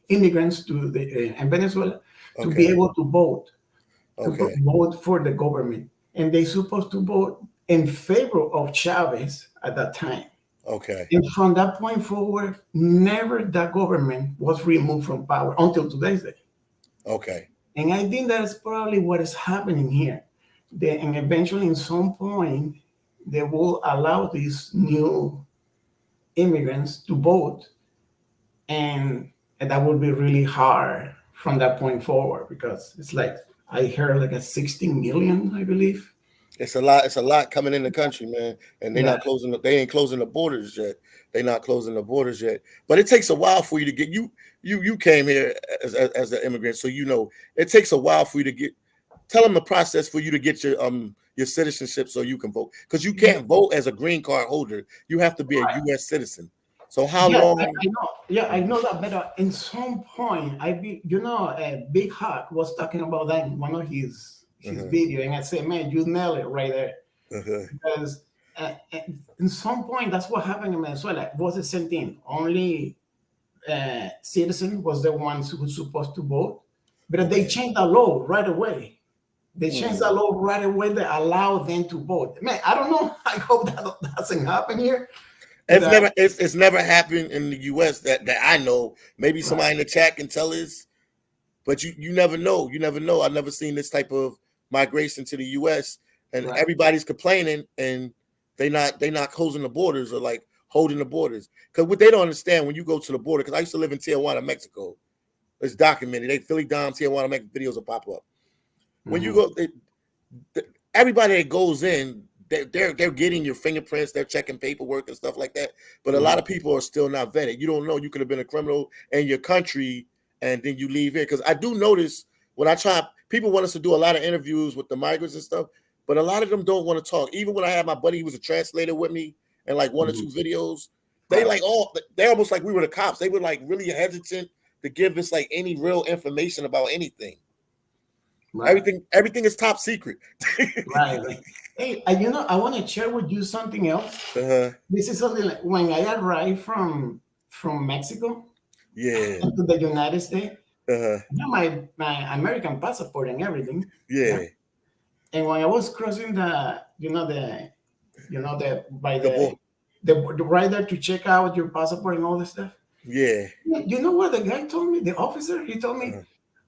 immigrants to in Venezuela to be able to vote, vote for the government. And they supposed to vote in favor of Chavez at that time. Okay. And from that point forward, never that government was removed from power until today's day. Okay. And I think that's probably what is happening here. And eventually, in some point, they will allow these new immigrants to vote. And that will be really hard from that point forward, because it's like, I heard like a 16 million, I believe. It's a lot. It's a lot coming in the country, man. And they're not closing. They ain't closing the borders yet. They're not closing the borders yet. But it takes a while for you to get you came here as an immigrant, so you know it takes a while for you to get. Tell them the process for you to get your citizenship so you can vote, because you can't vote as a green card holder. You have to be a U.S. citizen. So how long? I know that. But in some point, Big Hawk was talking about that in one of his video, and I said, man, you nailed it right there. Because in some point, that's what happened in Venezuela. It was the same thing. Only citizen was the ones who were supposed to vote, but they changed the law right away. They changed the law right away that allow them to vote. Man, I don't know. I hope that doesn't happen here. It's never happened in the U.S. that I know. Maybe somebody in the chat can tell us, but you never know. You never know. I've never seen this type of migration to the U.S. and everybody's complaining, and they not closing the borders or like holding the borders. Because what they don't understand when you go to the border, because I used to live in Tijuana, Mexico. It's documented. Phillydom, Tijuana, Mexico videos will pop up. When you go, everybody that goes in, they're getting your fingerprints, they're checking paperwork and stuff like that. But a lot of people are still not vetted. You don't know. You could have been a criminal in your country and then you leave here. Because I do notice when people want us to do a lot of interviews with the migrants and stuff, but a lot of them don't want to talk. Even when I had my buddy, he was a translator with me, and like one or two videos, they're almost like we were the cops. They were like really hesitant to give us like any real information about anything. Everything is top secret. Right. Hey, I want to share with you something else. This is something like when I arrived from Mexico, to the United States. I have my American passport and everything. And when I was crossing the right there to check out your passport and all this stuff. You know what the guy told me? The officer, he told me,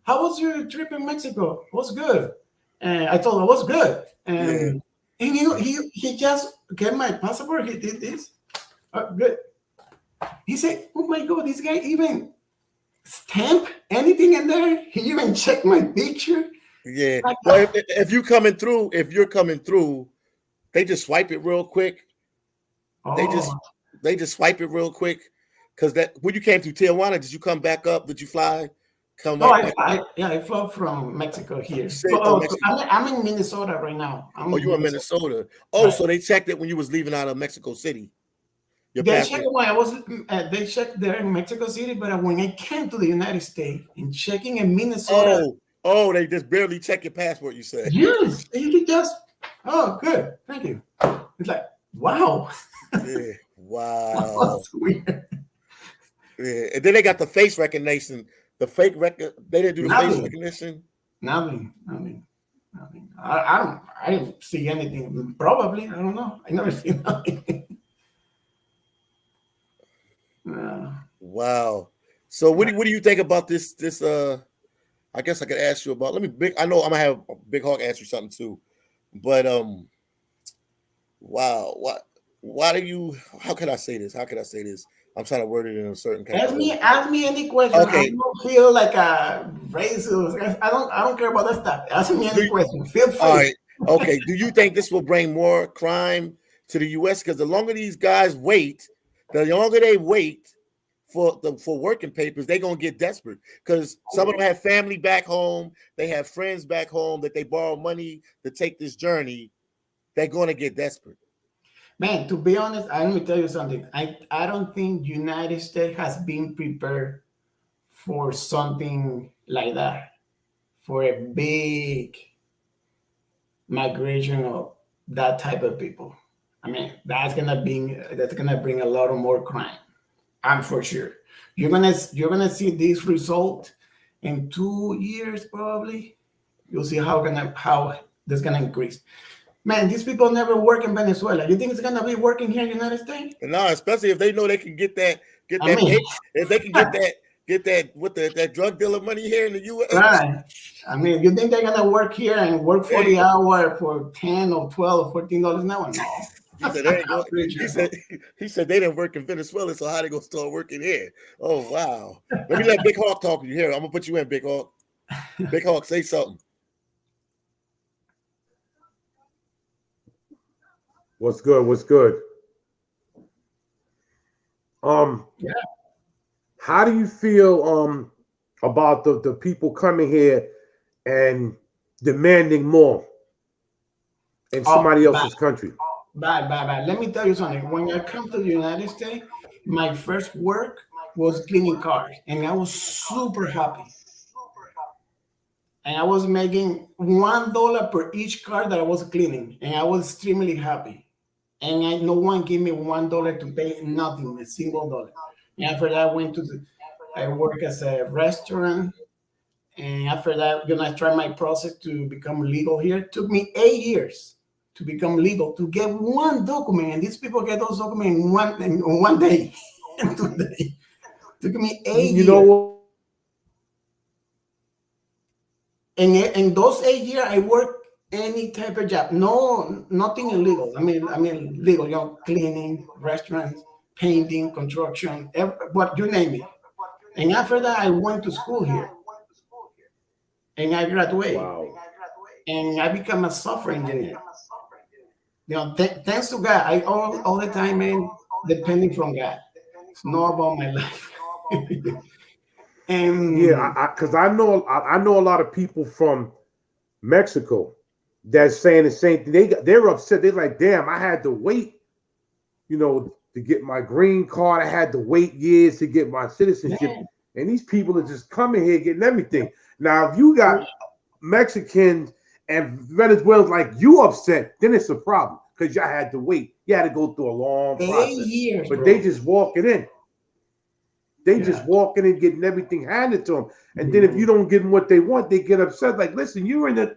how was your trip in Mexico? It was good. And I told him it was good. And he just gave my passport. He did this. Good. He said, oh my God, this guy even stamp anything in there. He even checked my picture. Well, if you're coming through, they just swipe it real quick. They just swipe it real quick. Because when you came through Tijuana, did you come back up? Did you fly? I flew from Mexico here. I'm in Minnesota right now. You're in Minnesota. So they checked it when you was leaving out of Mexico City. They checked when I was. They checked there in Mexico City, but when I came to the United States and checking in Minnesota. They just barely check your passport. You said yes. He just. Oh, good. Thank you. It's like wow. Wow. That's weird. And then they got the face recognition. The fake record, they didn't do the face recognition. Nothing. I didn't see anything. Probably, I don't know. I never seen nothing. Wow. So what do you think about this? I guess I could ask you about. I know I'm gonna have Big Hawk ask you something too, but wow, why do you? How can I say this? I'm trying to word it in a certain kind of way. Ask me any question. Okay. I don't feel like a racist. I don't care about that stuff. Ask me any question. Feel free. All right. Okay. Do you think this will bring more crime to the U.S.? Because the longer these guys wait, the longer they wait for working papers, they're gonna get desperate. Because some of them have family back home, they have friends back home that they borrow money to take this journey. They're gonna get desperate. Man, to be honest, let me tell you something. I don't think United States has been prepared for something like that, for a big migration of that type of people. I mean, that's gonna bring a lot of more crime. I'm for sure. You're gonna see this result in 2 years probably. You'll see how that's gonna increase. Man, these people never work in Venezuela. You think it's gonna be working here in the United States? No, especially if they know they can get that if they can get that drug dealer money here in the U.S. Right. I mean, you think they're gonna work here and work 40 hours for 10 or 12 or $14 an hour? No. He said they didn't work in Venezuela, so how they gonna start working here? Oh wow. Let me let Big Hawk talk to you here. I'm gonna put you in, Big Hawk. Big Hawk, say something. What's good? What's good? Yeah. How do you feel about the people coming here and demanding more in somebody else's country? Bye. Let me tell you something. When I come to the United States, my first work was cleaning cars, and I was super happy. And I was making $1 per each car that I was cleaning, and I was extremely happy. And no one gave me $1 to pay nothing, a single dollar. And after that, I work as a restaurant. And after that, I tried my process to become legal here. It took me 8 years to become legal, to get one document. And these people get those documents in one day, in 2 days. It took me 8 years. You know what? And in those 8 years, I worked any type of job. No, nothing illegal. I mean, legal, cleaning, restaurants, painting, construction, what you name it. And after that, I went to school here. And I graduated. Wow. And I became a software engineer. Thanks to God, I all the time, man, depending from God. It's not about my life. And yeah, because I know a lot of people from Mexico that's saying the same thing. They're upset. They're like, damn, I had to wait, to get my green card. I had to wait years to get my citizenship. Man. And these people are just coming here getting everything. Now, if you got Mexicans and Venezuelans like you upset, then it's a problem because y'all had to wait. You had to go through a long process. 8 years, but bro. They just walking in. They just walking in, getting everything handed to them. And then if you don't give them what they want, they get upset. Like, listen, you're in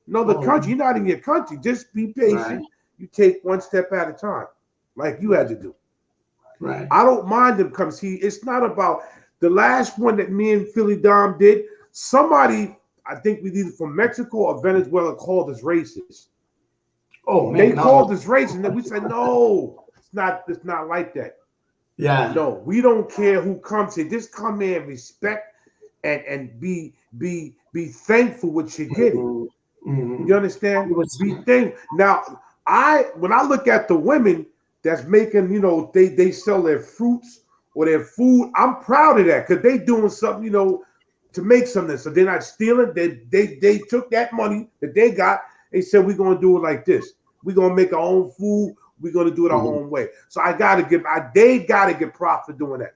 another country. You're not in your country. Just be patient. Right. You take one step at a time, like you had to do. Right. I don't mind them come see. It's not about the last one that me and phillydom did. Somebody, I think we either from Mexico or Venezuela, called us racist. Oh man, they called us racist, and then we said, no, it's not like that. Yeah. No, we don't care who comes here. Just come here and respect and be thankful what you're getting. Mm-hmm. You understand? Be thankful. Now, when I look at the women that's making, they sell their fruits or their food, I'm proud of that because they doing something, to make something. So they're not stealing. They took that money that they got. They said, we're going to do it like this. We're going to make our own food. We're going to do it our own way. So they got to get props for doing that.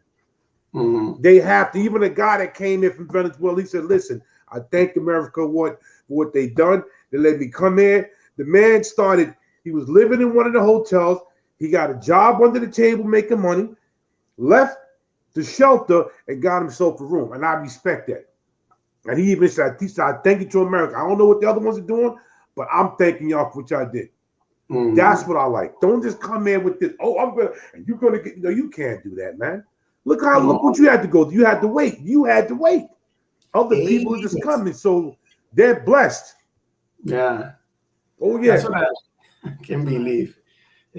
Mm-hmm. They have to. Even a guy that came in from Venezuela, he said, listen, I thank America for what they done. They let me come in. The man he was living in one of the hotels. He got a job under the table making money, left the shelter and got himself a room. And I respect that. And he even said, I thank you to America. I don't know what the other ones are doing, but I'm thanking y'all for what y'all did. Mm-hmm. That's what I like. Don't just come in with this. Oh, and you're gonna get. You can't do that, man. Look what you had to go through. You had to wait. Other people are just coming, so they're blessed. Yeah. Oh yeah. That's what I can believe.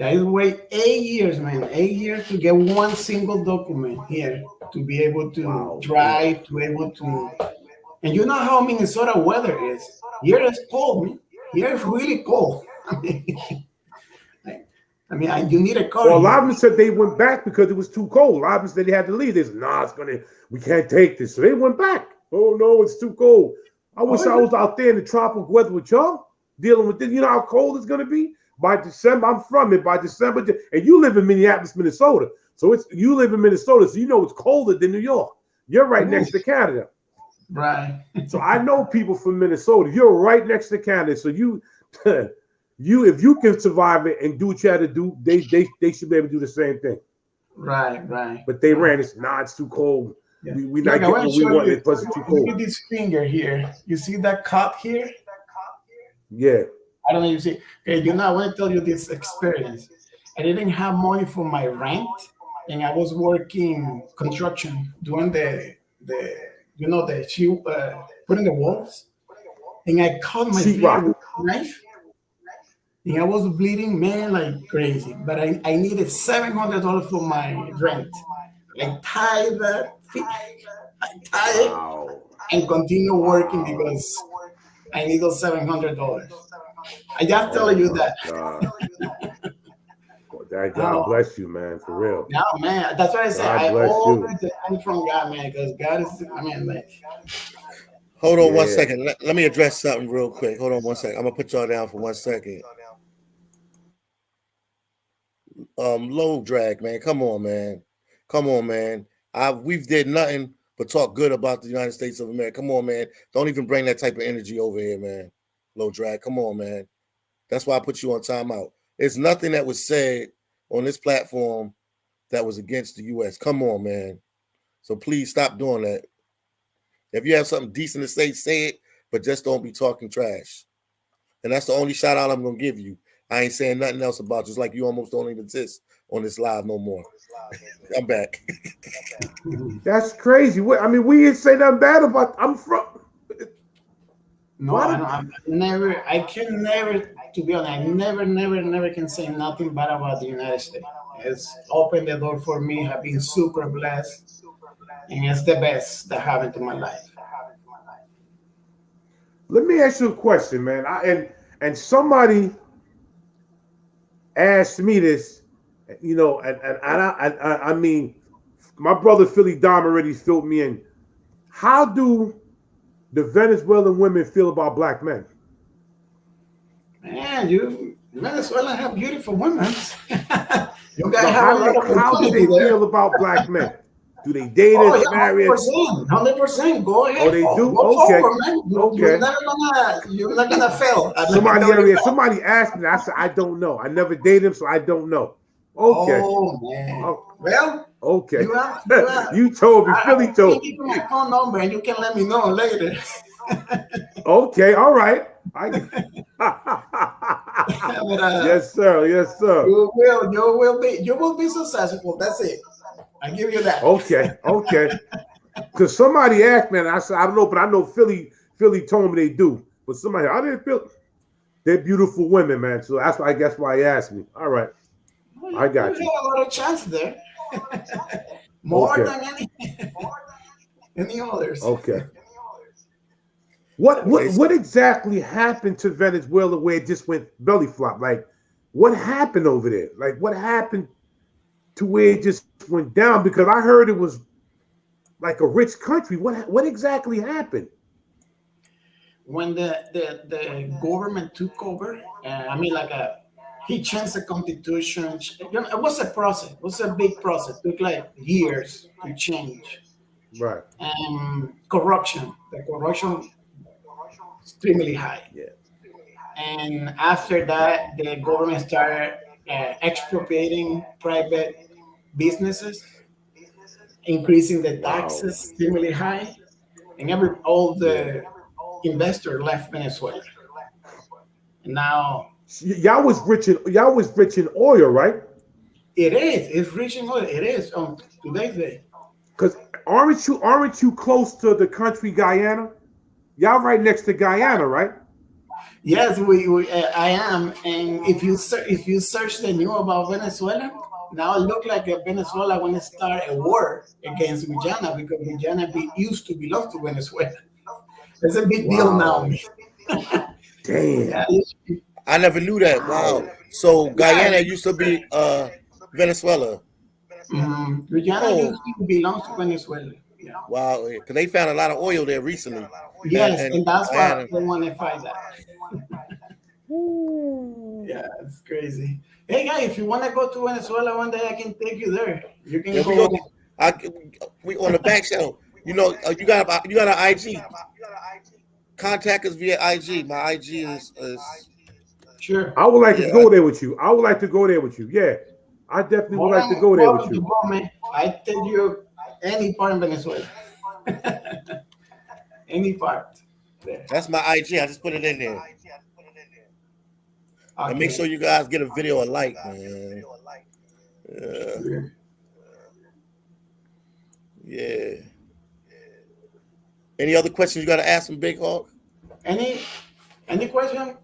I wait 8 years, man. 8 years to get one single document here to be able to drive, to be able to. And you know how Minnesota weather is. Here it's cold, man. Here it's really cold. You need a car. Well, a lot of them said they went back because it was too cold. A lot of them said they had to leave. They said, we can't take this. So they went back. Oh no, it's too cold. I wish I was out there in the tropical weather with y'all dealing with this. You know how cold it's gonna be? By December, I'm from it. By December, and you live in Minneapolis, Minnesota. So you live in Minnesota, so you know it's colder than New York. You're right next to Canada. Right. So I know people from Minnesota. You're right next to Canada. So if you can survive it and do what you had to do, they should be able to do the same thing. Right. But they ran this. It's too cold. Yeah. We not getting what we want. It's too cold. Look at this finger here. You see that cut here? Yeah. I don't know if you see. Okay, I want to tell you this experience. I didn't have money for my rent, and I was working construction, doing the putting the walls, and I cut my finger with a knife, and I was bleeding, man, like crazy. But I needed $700 for my rent. I tied it and continue working because I need those $700. I just tell you that. God bless you, man, for real. No, man, that's what I say. I always depend from God, man, because God is, Hold on 1 second. Let me address something real quick. Hold on 1 second. I'm gonna put y'all down for 1 second. Low drag, man. Come on, man. We've did nothing but talk good about the United States of America. Come on, man. Don't even bring that type of energy over here, man. Low drag. Come on, man. That's why I put you on timeout. There's nothing that was said on this platform that was against the U.S. Come on, man. So please stop doing that. If you have something decent to say it, but just don't be talking trash. And that's the only shout out I'm going to give you. I ain't saying nothing else about you. It's like you almost don't even exist on this live no more. I'm back. That's crazy. We didn't say nothing bad about. I'm from. No, I can never, to be honest, I never can say nothing bad about the United States. It's opened the door for me. I've been super blessed, and it's the best that happened to my life. Let me ask you a question, man. And somebody asked me this, I mean, my brother Phillydom already filled me in. How do the Venezuelan women feel about black men? Man, Venezuela have beautiful women. You guys have a lot of how do they feel about black men? Do they date us, marry us? 100%. Go ahead. Oh, they do? Go okay. Forward, man. You're not gonna fail. Somebody asked me. I said I don't know. I never dated him, so I don't know. Okay. Oh man. Well. Okay. You told me. Philly told me. Give me my phone number, and you can let me know later. Okay. All right. Yes, sir. You will be successful. That's it. I give you that. Okay. Because somebody asked me, and I said I don't know, but I know Philly told me they do. But somebody, I didn't feel. They're beautiful women, man. So that's why he asked me. All right. I got you. You have a lot of chance there. More than any others. Okay. What exactly happened to Venezuela where it just went belly flop? Like, what happened over there? Like, what happened to where it just went down? Because I heard it was like a rich country. What exactly happened? When the government took over, he changed the constitution. It was a process. It was a big process. It took like years to change. Right. Corruption. The corruption extremely high. Yeah. And after that, the government started expropriating private businesses, increasing the taxes extremely high, and all the investors left Venezuela. And now y'all was rich in oil, right? It is. It's rich in oil. It is on today's day. Because aren't you close to the country Guyana? Y'all right next to Guyana, right? Yes, I am. And if you search the new about Venezuela, now it look like Venezuela want to start a war against Guyana because Guyana used to belong to Venezuela. It's a big deal now. Damn. Yeah, I never knew that. Wow. So Guyana used to be Venezuela. Guyana Oh, used to belong to Venezuela. Yeah. wow. Because they found a lot of oil there recently. Yes, And and that's why Guyana. they want to fight that. Yeah, it's crazy. Hey, guy, if you want to go to Venezuela one day, I can take you there. You can Yeah, we go. go. We on the back channel. You know, you got an IG. Contact us via IG. My IG is Sure. I would like to yeah. go there with you. I would like to go there with you. Yeah. I definitely would More like to than go there with welcome to you. go, man. I tell you any part in Venezuela. Any part there. That's my IG. I just put it in there. Okay. And make sure you guys get a video a like, man. Sure. Yeah. Any other questions you got to ask from Big Hawk? Any question?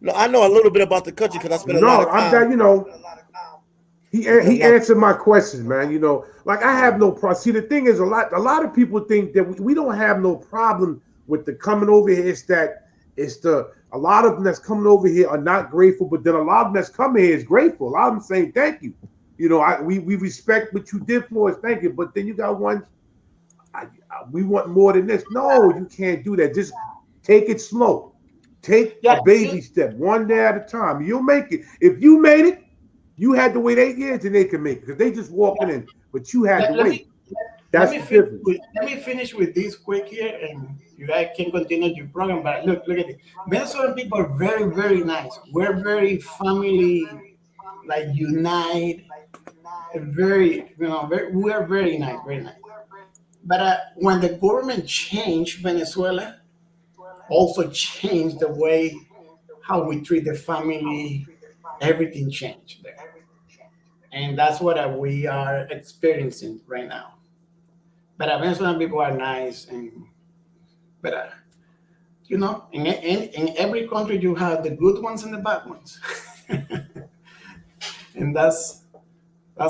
No, I know a little bit about the country because I spent a lot No, of I'm time. that, you know, he answered my questions, man. You know, like I have no problem. See, the thing is, a lot of people think that we don't have no problem with the coming over here. It's a lot of them that's coming over here are not grateful, but then a lot of them that's coming here is grateful. A lot of them saying thank you. You know, we respect what you did for us, thank you. But then you got ones, we want more than this. No, you can't do that. Just take it slow. Take Yeah. a baby step, one day at a time. You'll make it. If you made it, you had to wait 8 years and they can make it because they just walking in, but you had to wait. That's the difference. Let me finish with this quick here, and you guys can continue your program. But look at it. Venezuelan people are very, very nice. We're very family, like unite. Very, we're very nice, very nice. But when the government changed Venezuela, also changed the way how we treat the family. Everything changed there. And that's what we are experiencing right now. But Venezuelan people are nice, but in every country you have the good ones and the bad ones, and that's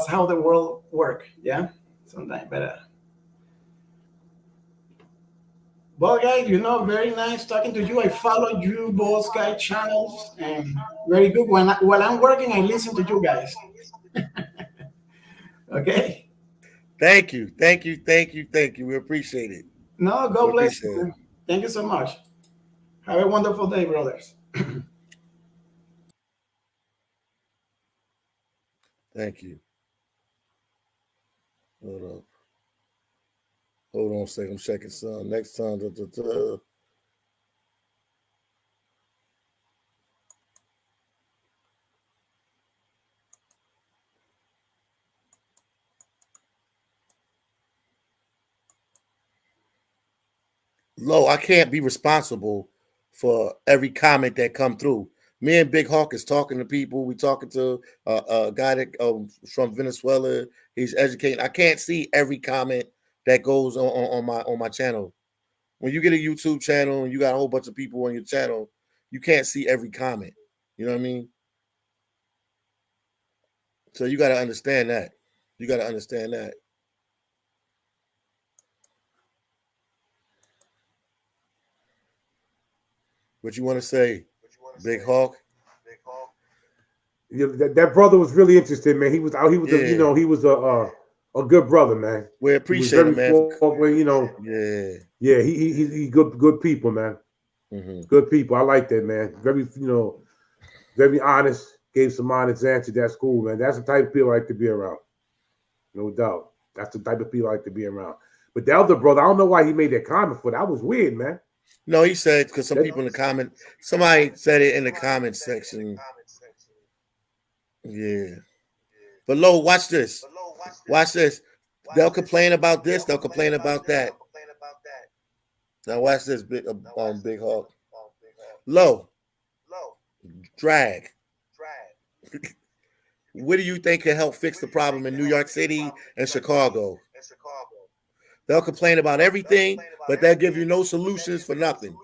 how the world work. Yeah, sometimes. But well, guys, very nice talking to you. I follow you both guys channels, and very good. While I'm working, I listen to you guys. Okay. Thank you. We appreciate it. No, God bless you. Thank you so much. Have a wonderful day, brothers. Thank you. Hold on a second. I'm checking some. Next time. Lo, I can't be responsible for every comment that come through. Me and Big Hawk is talking to people. We talking to a guy that from Venezuela. He's educating. I can't see every comment that goes on my channel. When you get a YouTube channel and you got a whole bunch of people on your channel, you can't see every comment. You know what I mean? So you got to understand that. What you want to say, Big Hawk? Yeah, that brother was really interested, man. He was yeah. He was a good brother, man. We appreciate it, man. Yeah, he good people, man. Mm-hmm. Good people. I like that, man. Very, very honest. Gave some honest answer. That's cool, man. That's the type of people I like to be around. No doubt. That's the type of people I like to be around. But the other brother, I don't know why he made that comment for that. That was weird, man. No, he said because people in the comment, somebody said it in the comment section. Yeah. But Lo, watch this. Watch this. They'll complain about this. They'll complain about that. Now watch this, Big Hawk. Lo. Drag. what do you think can help fix the problem in New York City and Chicago? They'll complain about everything, but they'll give you no solutions for nothing.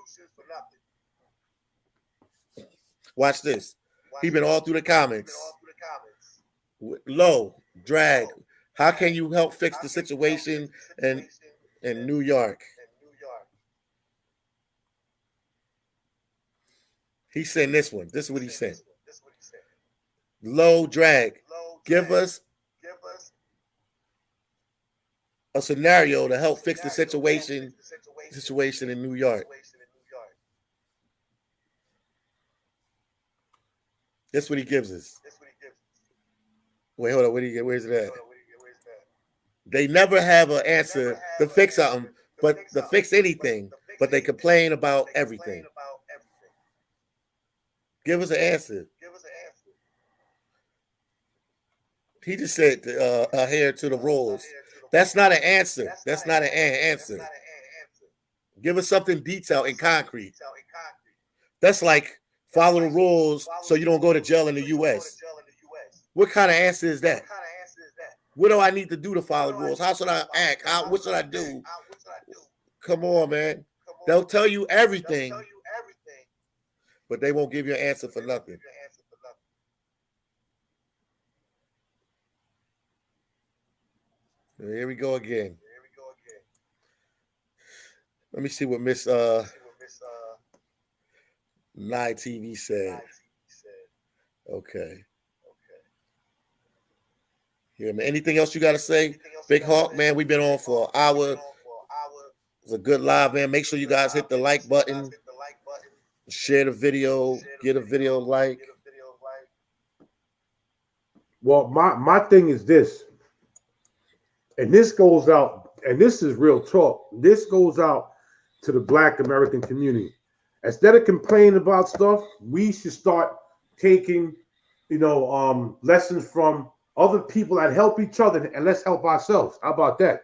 Watch this. He been all through the comments. Low, drag. How can you help fix the situation in New York? He sent this one. This is what he sent. Low, drag. Give us a scenario to help fix the situation in New York. That's what he gives us. Wait, hold on. Where's it at? They never have an answer to fix something, but to fix anything, but they complain about everything. Give us an answer. He just said adhere to the rules. That's not an answer. That's not an answer. Give us something detailed and concrete. That's like follow the rules so you don't go to jail in the U.S. What kind of answer is that? What do I need to do to follow the rules? How should I act? What should I do? Come on, man. They'll tell you everything, but they won't give you an answer for nothing. Here we go again. Let me see what Miss Nye TV said. Okay. Yeah, man. Anything else you got to say? Big Hawk, man, we've been on for an hour. It was a good live, man. Make sure you guys hit the like button. Share the video. Get a video like. Well, my thing is this. And this goes out, and this is real talk. This goes out to the Black American community. Instead of complaining about stuff, we should start taking, lessons from other people that help each other, and let's help ourselves. How about that?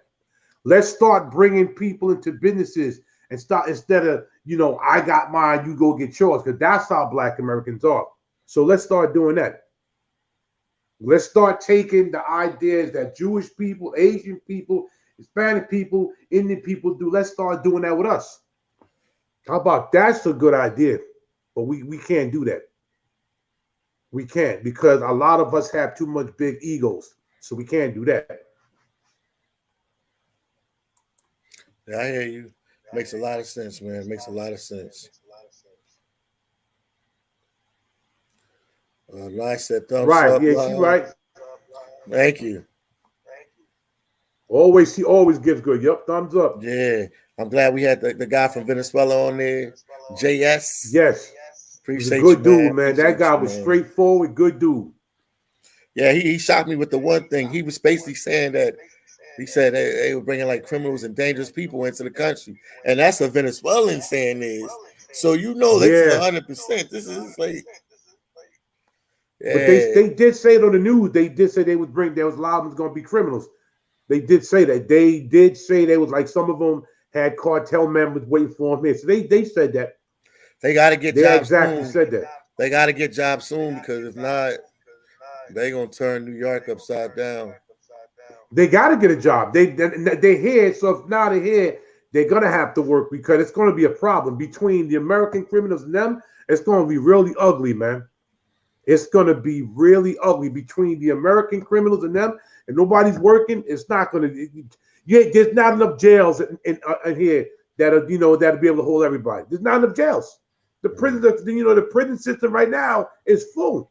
Let's start bringing people into businesses and start, instead of, I got mine, you go get yours, because that's how Black Americans are. So let's start doing that. Let's start taking the ideas that Jewish people, Asian people, Hispanic people, Indian people do. Let's start doing that with us. How about that's a good idea? But we can't do that. We can't, because a lot of us have too much big egos. So we can't do that. Yeah, I hear you. Makes a lot of sense, man. Makes a lot of sense. Nice, said thumbs up. Yeah, she's right. Thank you. He always gives good. Yep, thumbs up. Yeah, I'm glad we had the guy from Venezuela on there, JS. Yes, appreciate good you, dude, man. That guy was straightforward, good dude. Yeah, he shocked me with the one thing. He was basically saying that he said they were bringing like criminals and dangerous people into the country, and that's a Venezuelan saying this. So this is 100%. This is like. Yeah. But they did say it on the news. They did say there was a lot of them going to be criminals. They did say that. They did say they was like some of them had cartel members waiting for them here. So they said that. They got to get jobs exactly soon. Said that. They got to get jobs soon, because if not, they're going to turn New York upside down. They got to get a job. They're here. So if now they're here, they're going to have to work, because it's going to be a problem between the American criminals and them. It's going to be really ugly, man. It's going to be really ugly between the American criminals and them, and nobody's working. It's not going to. There's not enough jails in here that'll be able to hold everybody. There's not enough jails. The prison system right now is full.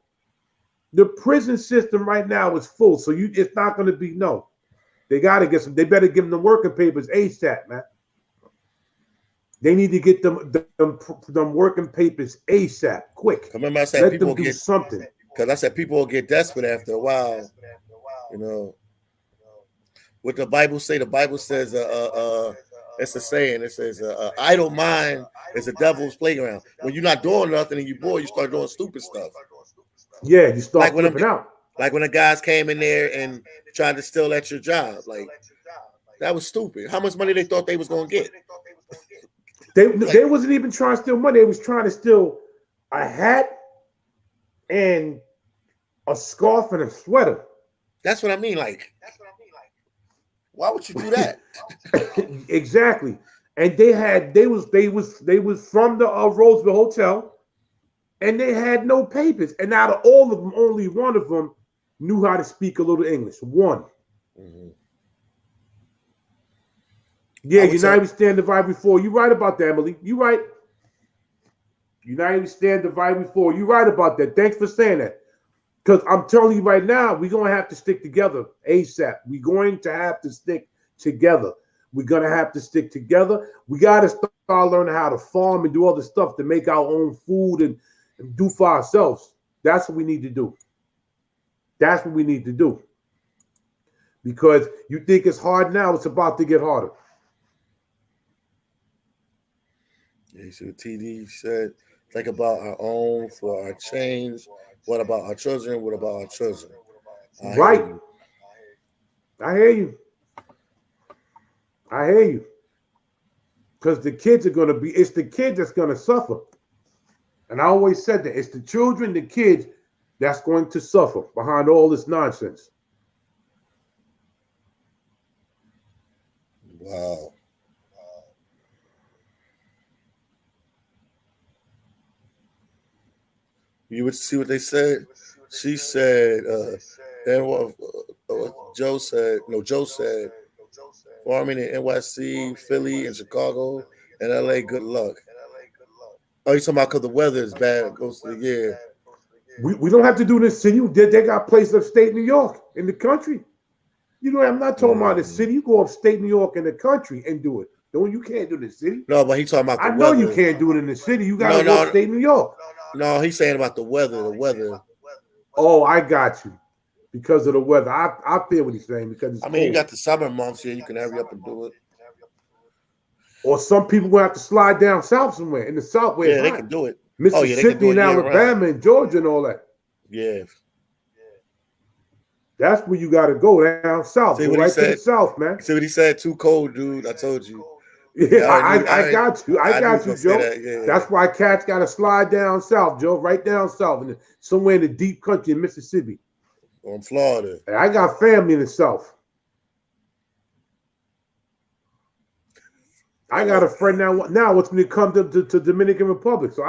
The prison system right now is full. So it's not going to be no. They got to get some. They better give them the working papers ASAP, man. They need to get them working papers ASAP, quick. Remember, I said people will get something. Because I said people will get desperate after a while. What the Bible say? The Bible says, it's a saying. It says, idle mind is a devil's playground. When you're not doing nothing and you're bored, you start doing stupid stuff. Yeah, you start flipping out. Like when the guys came in there and tried to steal at your job. Like, that was stupid. How much money they thought they was going to get? They wasn't even trying to steal money. They was trying to steal a hat and a scarf and a sweater. That's what I mean. Like, why would you do that? Exactly. And they was from the Roosevelt Hotel, and they had no papers. And out of all of them, only one of them knew how to speak a little English. One. Mm-hmm. Yeah, United stand divided before. You right about that, Emily. You right. United stand divided before. You right about that. Thanks for saying that. Because I'm telling you right now, we're going to have to stick together ASAP. We're going to have to stick together. We're going to have to stick together. We got to start learning how to farm and do other stuff to make our own food and do for ourselves. That's what we need to do. That's what we need to do. Because you think it's hard now, it's about to get harder. Yeah, you see what TD said? Think about our own for our change. What about our children? What about our children? Right. I hear you. I hear you. Because the kids are going to be, it's the kids that's going to suffer. And I always said that it's the children, the kids that's going to suffer behind all this nonsense. Wow. You would see what they said? She said, and what Joe said, farming in NYC, Philly, and Chicago, and LA, good luck. Oh, you talking about because the weather is bad most of the year. We don't have to do this city. They got places upstate New York in the country. You know, I'm not talking about the city. You go upstate New York in the country and do it. You can't do it in the city. No, but he's talking about the weather. I know you can't do it in the city. You got to go upstate New York. No, he's saying about the weather. Oh, I got you. Because of the weather. I feel what he's saying because it's cold. You got the summer months here. You can hurry up and do it. Or some people will have to slide down south somewhere in the south where they can do it. Mississippi and Alabama and Georgia and all that. Yeah. That's where you got to go down south. See go what right he said? To the south, man. See what he said? Too cold, dude. I told you. Yeah, I got you. I got you, Joe. That. That's why cats got to slide down south, Joe. Right down south, and somewhere in the deep country in Mississippi. Or in Florida. And I got family in the south. I got a friend now. What's when it comes to Dominican Republic? So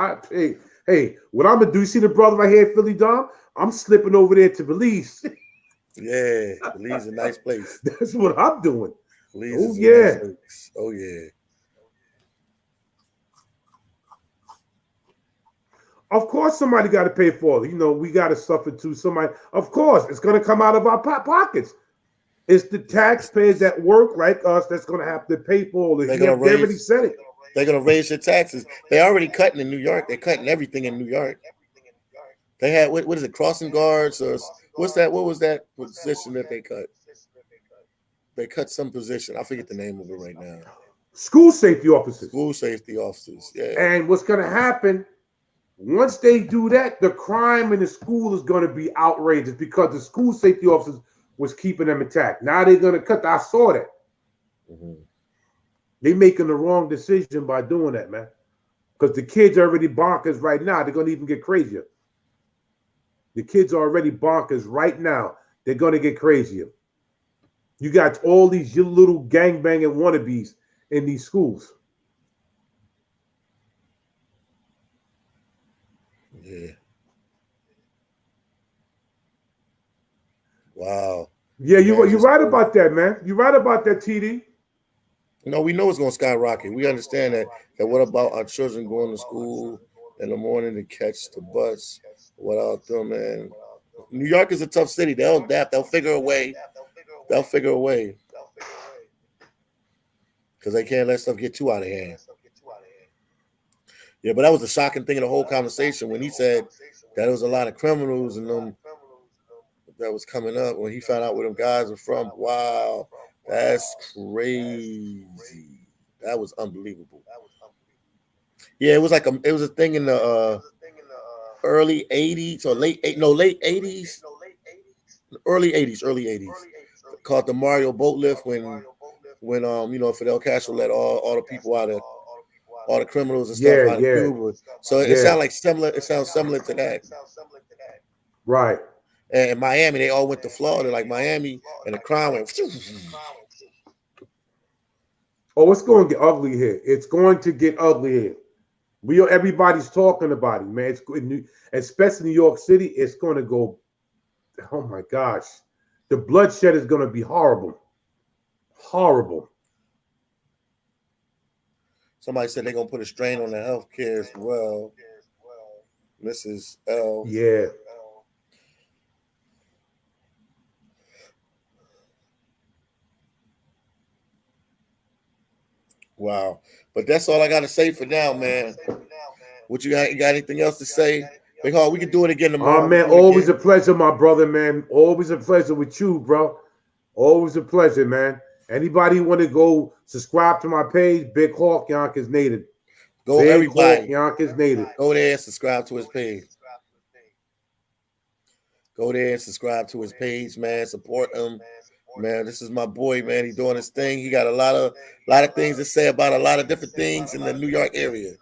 hey, what I'm gonna do? You see the brother right here, phillydom? I'm slipping over there to Belize. Yeah, Belize is a nice place. That's what I'm doing. Belize oh yeah. Nice oh yeah. Of course, somebody got to pay for it. You know, we got to suffer too. Somebody, of course, it's going to come out of our pockets. It's the taxpayers that work like us that's going to have to pay for all this. They already said it. They're going to raise your taxes. They're already cutting in New York. They're cutting everything in New York. They had, what is it, crossing guards? Or what's that? What was that position that they cut? They cut some position. I forget the name of it right now. School safety officers. School safety officers, yeah. And what's going to happen, once they do that, the crime in the school is going to be outrageous because the school safety officers was keeping them intact. Now they're going to cut. I saw that. Mm-hmm. They're making the wrong decision by doing that, man. Because the kids are already bonkers right now. They're going to even get crazier. The kids are already bonkers right now. They're going to get crazier. You got all these little gangbanging wannabes in these schools. Yeah. Wow. Yeah, you're right about that, man. You're right about that, TD. No, we know it's going to skyrocket. We understand that. That what about our children going to school in the morning to catch the bus? Without them, man. New York is a tough city. They'll adapt. They'll figure a way. Because they can't let stuff get too out of hand. Yeah, but that was a shocking thing in the whole conversation when he said that there was a lot of criminals and them that was coming up when he found out where them guys are from. Wow, that's crazy. That was unbelievable. Yeah, it was a thing in the early 80s or late 80s. Early 80s. Called the Mario boat lift when Fidel Castro let all the people out of all the criminals and stuff out of Cuba. So it sounds similar to that. Right. And Miami, they all went to Florida, like Miami, and the crime went. Oh, it's going to get ugly here. It's going to get ugly here. Everybody's talking about it, man. Especially New York City. It's going to go. Oh my gosh, the bloodshed is going to be horrible. Horrible. Somebody said they're going to put a strain on the healthcare as well. Mrs. L. Yeah. Wow. But that's all I got to say for now, man. What you got? You got anything else to say? Big Hawk, we can do it again tomorrow. Oh, man, always a pleasure, my brother, man. Always a pleasure with you, bro. Always a pleasure, man. Anybody want to go subscribe to my page, Big Hawk Yonkers Native. Go, Big everybody. Hawk Yonkers Native. Go there and subscribe to his page. Go there and subscribe to his page, man. Support him. Man, this is my boy, man. He's doing his thing. He got a lot of things to say about a lot of different things in the New York area.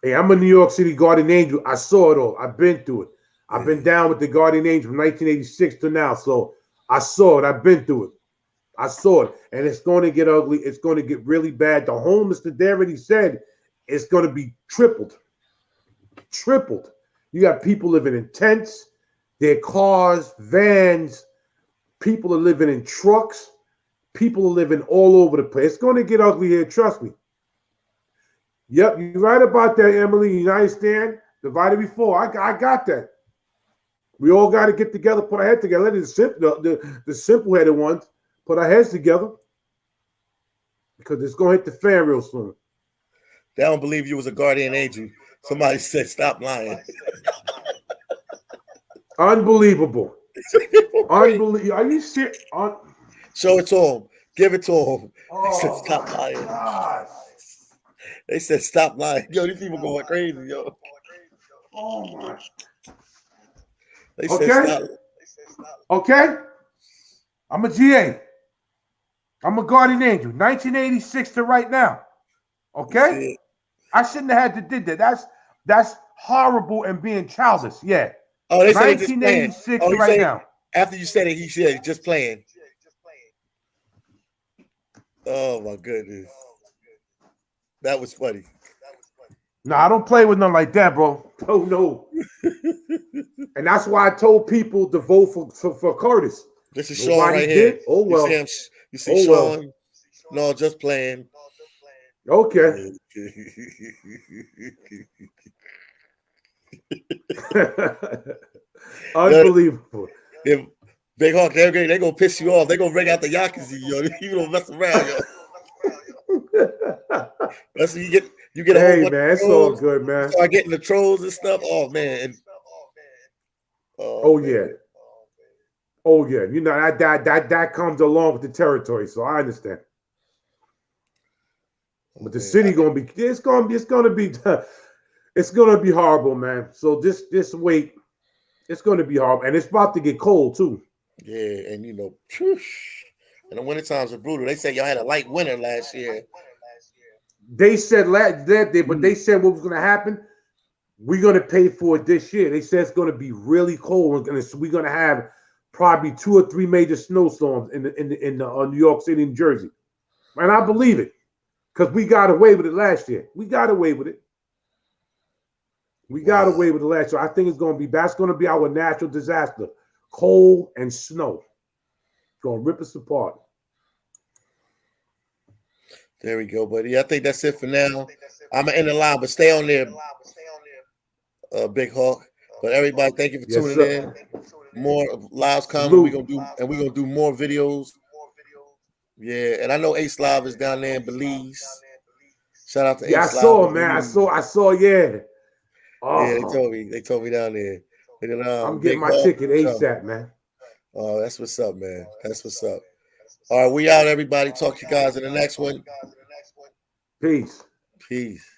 Hey, I'm a New York City Guardian Angel. I saw it all. I've been through it. I've been down with the Guardian Angel from 1986 to now. So I saw it. I've been through it. I saw it. And it's going to get ugly. It's going to get really bad. The homeless that they already said it's going to be tripled. Tripled. You got people living in tents, their cars, vans. People are living in trucks. People are living all over the place. It's going to get ugly here. Trust me. Yep, you're right about that, Emily. You understand? Divided before. I got that. We all got to get together, put our head together. Let the simple-headed ones put our heads together because it's going to hit the fan real soon. They don't believe you was a guardian angel. Somebody said, stop lying. Unbelievable. Unbelievable. Are you serious? Show it to him. Give it to him. Oh, they said, stop lying. God. They said, stop lying. Yo, these people going crazy, yo. Oh, my. They said, stop. Okay. I'm a GA. I'm a guardian angel. 1986 to right now. Okay? I shouldn't have had to did that. That's horrible and being childish. Yeah. Oh, they said 1986 to right now. After you said it, he said just playing. Oh my goodness. That was funny. No, I don't play with nothing like that, bro. Oh no. And that's why I told people to vote for Curtis. This is Sean right here. Oh well. You see Sean? Well. No, just playing. Okay. Unbelievable. If Big Hawk, they're gonna piss you off. They're gonna bring out the Yakuza, yo. You don't mess around, yo. That's what you get a hey whole man, it's all good, man. Start getting the trolls and stuff. Oh man. Oh yeah. Oh yeah. You know that comes along with the territory, so I understand. But the city it's gonna be horrible, man. So just wait. It's gonna be horrible, and it's about to get cold too. Yeah, and you know, and the winter times are brutal. They said y'all had a light winter last year. They said but they said what was gonna happen. We're gonna pay for it this year. They said it's gonna be really cold, and we're gonna have probably 2 or 3 major snowstorms in New York City and Jersey, and I believe it because we got away with it last year. We got away with it. We got away with it last year. I think that's going to be our natural disaster. Cold and snow. It's going to rip us apart. There we go, buddy. I think that's it for now. I'm going to end the line, but stay on there, Big Hawk. But everybody, thank you for tuning in. More lives coming. We're gonna do more videos. Yeah, and I know Ace Live is down there in Belize. Shout out to Ace Live. I saw, man. I saw, yeah. Oh. Yeah, they told me down there. I'm getting my ticket ASAP, man. Oh, that's what's up, man. That's what's up. All right, we out, everybody. Talk to you guys in the next one. Peace. Peace.